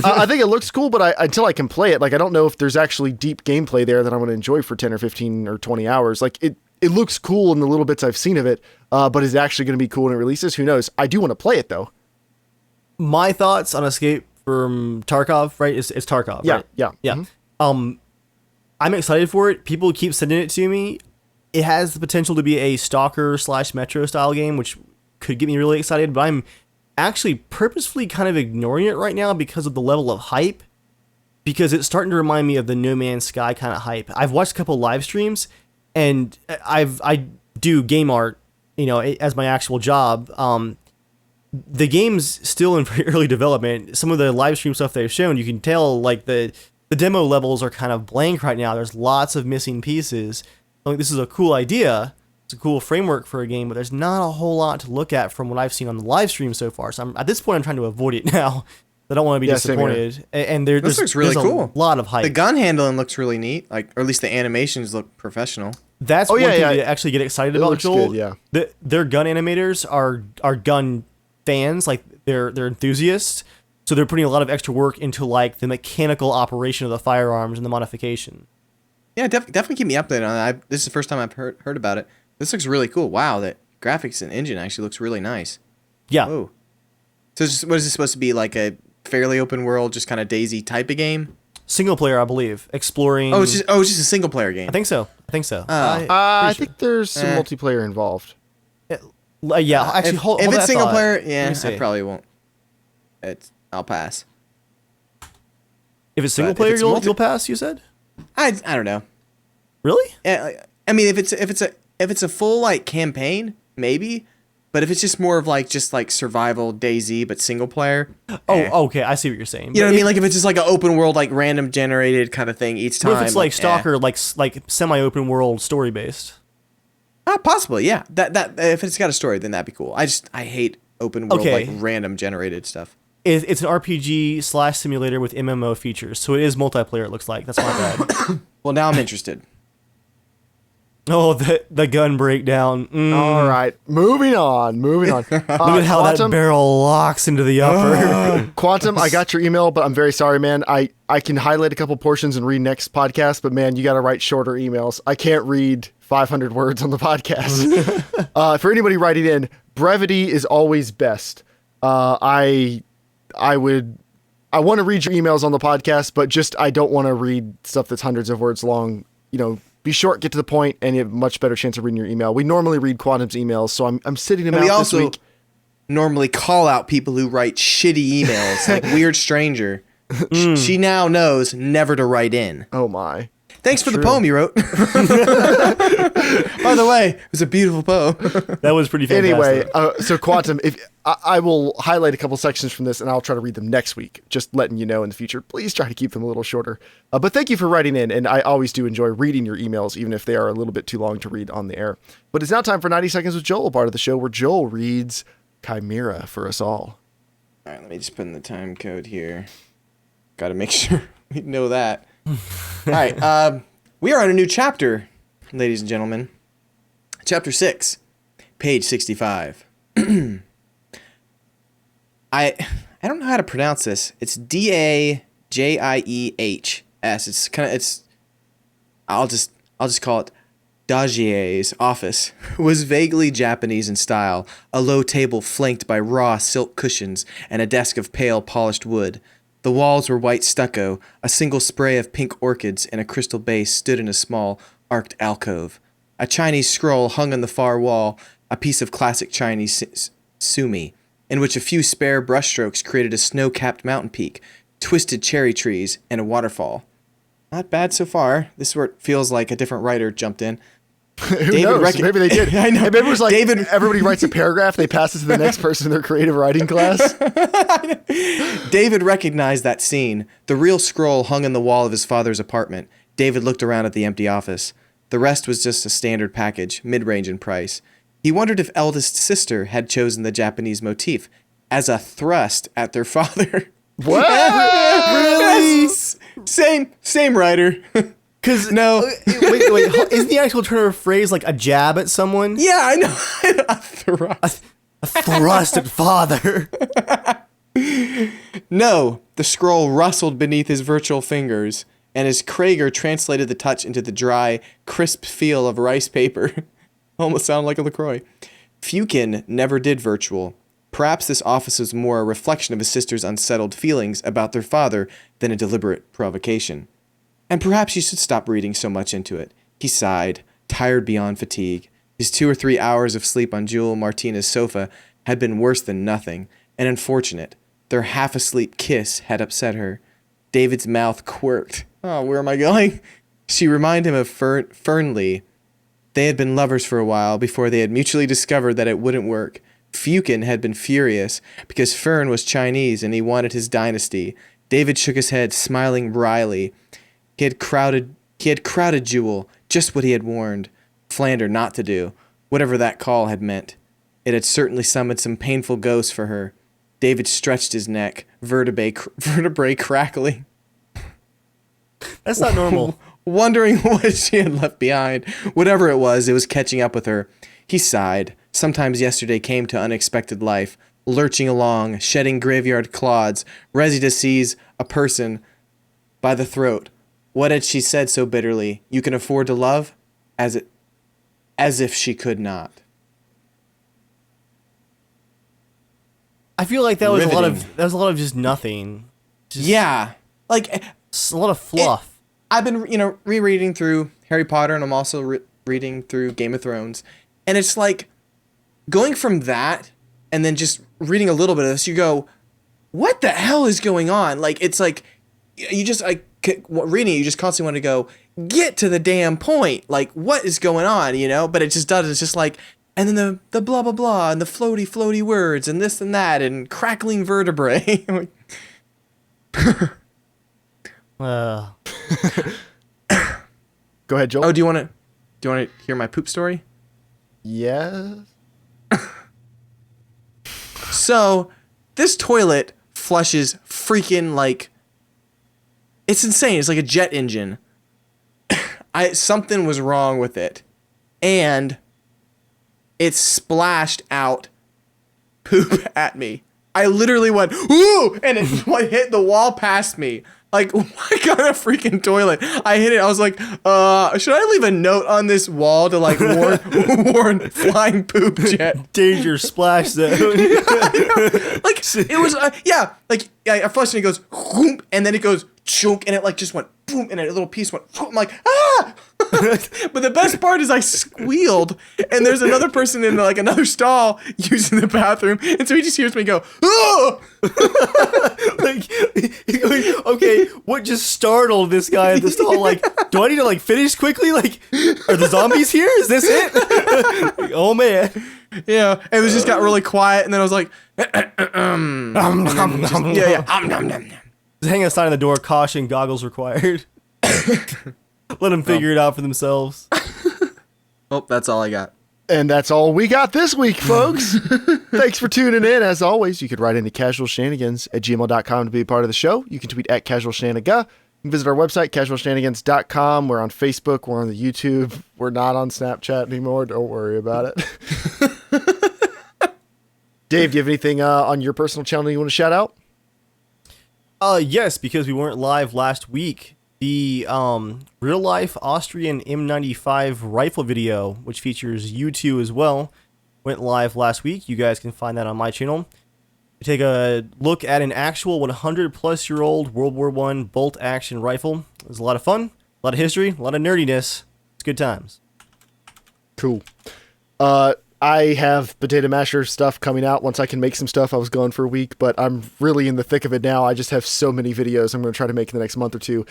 I think it looks cool, but until I can play it, like, I don't know if there's actually deep gameplay there that I'm going to enjoy for 10 or 15 or 20 hours. Like, it looks cool in the little bits I've seen of it, but is it actually going to be cool when it releases? Who knows? I do want to play it, though. My thoughts on Escape from Tarkov, right? It's Tarkov, Yeah, right? yeah. Yeah. Mm-hmm. I'm excited for it. People keep sending it to me. It has the potential to be a stalker / Metro style game, which could get me really excited, but I'm actually purposefully kind of ignoring it right now because of the level of hype, because it's starting to remind me of the No Man's Sky kind of hype. I've watched a couple live streams, and I do game art, as my actual job. The game's still in very early development. Some of the live stream stuff they've shown, you can tell like the demo levels are kind of blank right now. There's lots of missing pieces. Like, this is a cool idea. It's a cool framework for a game, but there's not a whole lot to look at from what I've seen on the live stream so far. So at this point, I'm trying to avoid it now. I don't want to be disappointed. And this looks really cool. A lot of hype. The gun handling looks really neat, or at least the animations look professional. That's one thing to actually get excited about, Joel. Good, yeah. Their gun animators are gun fans, like they're enthusiasts. So they're putting a lot of extra work into like the mechanical operation of the firearms and the modification. Yeah, definitely keep me updated on that. This is the first time I've heard about it. This looks really cool. Wow, that graphics and engine actually looks really nice. Yeah. Oh. So what is this supposed to be, like a fairly open world, just kind of DayZ type of game? Single player, I believe. Exploring. Oh, it's just a single player game. I think so. I think there's some multiplayer involved. Yeah, actually, hold if that it's single thought. player, yeah, I probably won't. I'll pass. If it's single player, you'll pass. You said. I don't know. Really? Yeah, I mean, if it's a full like campaign, maybe. But if it's just more of like survival DayZ but single player. Oh, okay. I see what you're saying. You know what I mean? Like if it's just like an open world, like random generated kind of thing each time. What if it's like Stalker, like semi-open world story based? Possibly, yeah. That if it's got a story, then that'd be cool. I hate open world like random generated stuff. It's an RPG / simulator with MMO features, so it is multiplayer. It looks like that's not bad. Well, now I'm interested. Oh, the gun breakdown. All right, moving on. Look at how that barrel locks into the upper. Quantum, I got your email, but I'm very sorry, man. I can highlight a couple portions and read next podcast, but man, you got to write shorter emails. I can't read 500 words on the podcast. For anybody writing in, brevity is always best. I want to read your emails on the podcast, but just I don't want to read stuff that's hundreds of words long. Be short, get to the point, and you have a much better chance of reading your email. We normally read Quantum's emails, so I'm sitting him out this week. Normally call out people who write shitty emails, like Weird Stranger. She now knows never to write in. Oh my. Thanks for the poem you wrote. By the way, it was a beautiful poem. That was pretty fantastic. Anyway, so Quantum, if I will highlight a couple sections from this, and I'll try to read them next week. Just letting you know in the future. Please try to keep them a little shorter. But thank you for writing in, and I always do enjoy reading your emails, even if they are a little bit too long to read on the air. But it's now time for 90 Seconds with Joel, part of the show where Joel reads Chimera for us all. All right, let me just put in the time code here. Got to make sure we know that. All right, we are on a new chapter, ladies and gentlemen. Chapter 6, page 65. I don't know how to pronounce this. It's Jiehs. I'll just call it Dagier's office was vaguely Japanese in style, a low table flanked by raw silk cushions and a desk of pale polished wood. The walls were white stucco, a single spray of pink orchids in a crystal base stood in a small, arched alcove. A Chinese scroll hung on the far wall, a piece of classic Chinese sumi, in which a few spare brushstrokes created a snow-capped mountain peak, twisted cherry trees, and a waterfall. Not bad so far. This is where it feels like a different writer jumped in. Who knows? Maybe they did. I know. Maybe it was like everybody writes a paragraph, they pass it to the next person in their creative writing class. David recognized that scene. The real scroll hung on the wall of his father's apartment. David looked around at the empty office. The rest was just a standard package, mid-range in price. He wondered if eldest sister had chosen the Japanese motif as a thrust at their father. What? Really? Same writer. Because No. wait, isn't the actual turn of phrase like a jab at someone? Yeah, I know. A thrust. A thrust at father. No, the scroll rustled beneath his virtual fingers, and as Krager translated the touch into the dry, crisp feel of rice paper. Almost sounded like a LaCroix. Fukin never did virtual. Perhaps this office was more a reflection of his sister's unsettled feelings about their father than a deliberate provocation. And perhaps you should stop reading so much into it. He sighed, tired beyond fatigue. His 2 or 3 hours of sleep on Jewel Martina's sofa had been worse than nothing, and unfortunate. Their half-asleep kiss had upset her. David's mouth quirked. Oh, where am I going? She reminded him of Fernley. They had been lovers for a while before they had mutually discovered that it wouldn't work. Fukin had been furious because Fern was Chinese and he wanted his dynasty. David shook his head, smiling wryly. He had crowded Jewel, just what he had warned Flander not to do, whatever that call had meant. It had certainly summoned some painful ghosts for her. David stretched his neck, vertebrae crackling. That's not normal. Wondering what she had left behind. Whatever it was catching up with her. He sighed. Sometimes yesterday came to unexpected life, lurching along, shedding graveyard clods, ready to seize a person by the throat. What had she said so bitterly? You can afford to love? As if she could not. I feel like that was Riveting. a lot of just nothing. Yeah. Like, Just a lot of fluff. I've been, rereading through Harry Potter, and I'm also reading through Game of Thrones. And it's like, going from that, and then just reading a little bit of this, you go, what the hell is going on? Like, it's like, you just, like, reading it, you just constantly want to go, get to the damn point. Like, what is going on, But it just does. It's just like, and then the blah, blah, blah, and the floaty words, and this and that, and crackling vertebrae. Well, Go ahead, Joel. Oh, do you want to hear my poop story? Yes. So, this toilet flushes freaking like, it's insane. It's like a jet engine. Something was wrong with it. And it splashed out poop at me. I literally went, ooh, and it hit the wall past me. Like, what kind of freaking toilet? I hit it. I was like, should I leave a note on this wall to, like, warn flying poop jet? danger splash zone. Like, it was, I flushed and it goes, whoop, and then it goes, chunk, and it, like, just went, boom, and a little piece went, whoop. I'm like, ah! But the best part is I squealed, and there's another person in, like, another stall using the bathroom, and so he just hears me go, oh! Like, he's going, okay, what just startled this guy at the stall? Like, do I need to, like, finish quickly? Like, are the zombies here? Is this it? Like, oh, man. Yeah, and it just got really quiet, and then I was like, nom, nom, nom, yeah, nom, nom, nom. Just hang a sign on the door, caution, goggles required. Let them figure it out for themselves. Oh, that's all I got. And that's all we got this week, folks. Thanks for tuning in. As always, you could write into casualshenanigans@gmail.com to be a part of the show. You can tweet at casualshenanigan. You can visit our website, casualshenanigans.com. We're on Facebook. We're on the YouTube. We're not on Snapchat anymore. Don't worry about it. Dave, do you have anything on your personal channel you want to shout out? Yes, because we weren't live last week. The real-life Austrian M95 rifle video, which features you two as well, went live last week. You guys can find that on my channel. We take a look at an actual 100-plus-year-old World War I bolt-action rifle. It was a lot of fun, a lot of history, a lot of nerdiness. It's good times. Cool. I have potato masher stuff coming out once I can make some stuff. I was gone for a week, but I'm really in the thick of it now. I just have so many videos I'm going to try to make in the next month or two.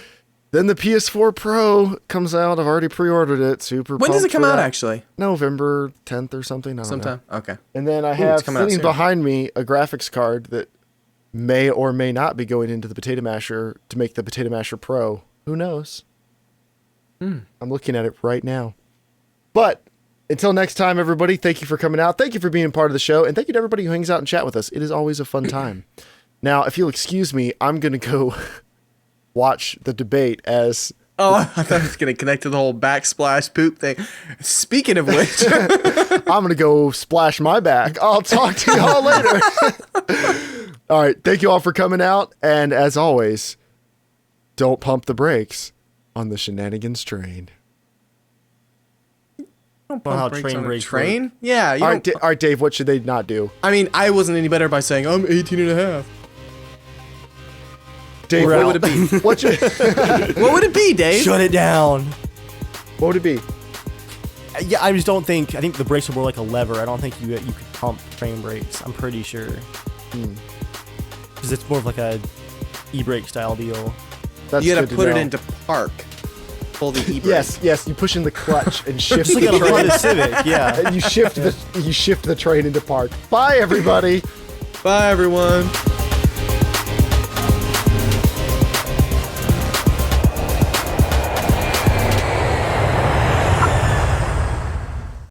Then the PS4 Pro comes out. I've already pre-ordered it. Super. When does it pumped come for out, that. actually? November 10th or something. I don't Sometime. know. Okay. And then I it's have coming out sitting soon. behind me a graphics card that may or may not be going into the potato masher to make the potato masher Pro. Who knows? I'm looking at it right now. But until next time, everybody, thank you for coming out. Thank you for being part of the show. And thank you to everybody who hangs out and chat with us. It is always a fun time. Now, if you'll excuse me, I'm going to go watch the debate as... Oh, I thought I was going to connect to the whole backsplash poop thing. Speaking of which... I'm going to go splash my back. I'll talk to y'all later. All right. Thank you all for coming out. And as always, don't pump the brakes on the shenanigans train. Don't Well, how pump train on a brakes train? Yeah. You All don't right, all right, Dave, what should they not do? I mean, I wasn't any better by saying, I'm 18 and a half. Dave, We're what would it be? What What would it be, Dave? Shut it down. would it be? Yeah, I just don't think. I think the brakes are more like a lever. I don't think you could pump train brakes. I'm pretty sure. Because it's more of like a e-brake style deal. That's You gotta good to put it know. into park. Pull the e-brake. Yes, you push in the clutch and shift Just like the a train. Honda Civic, yeah. And you shift the train into park. Bye, everybody. Bye, everyone.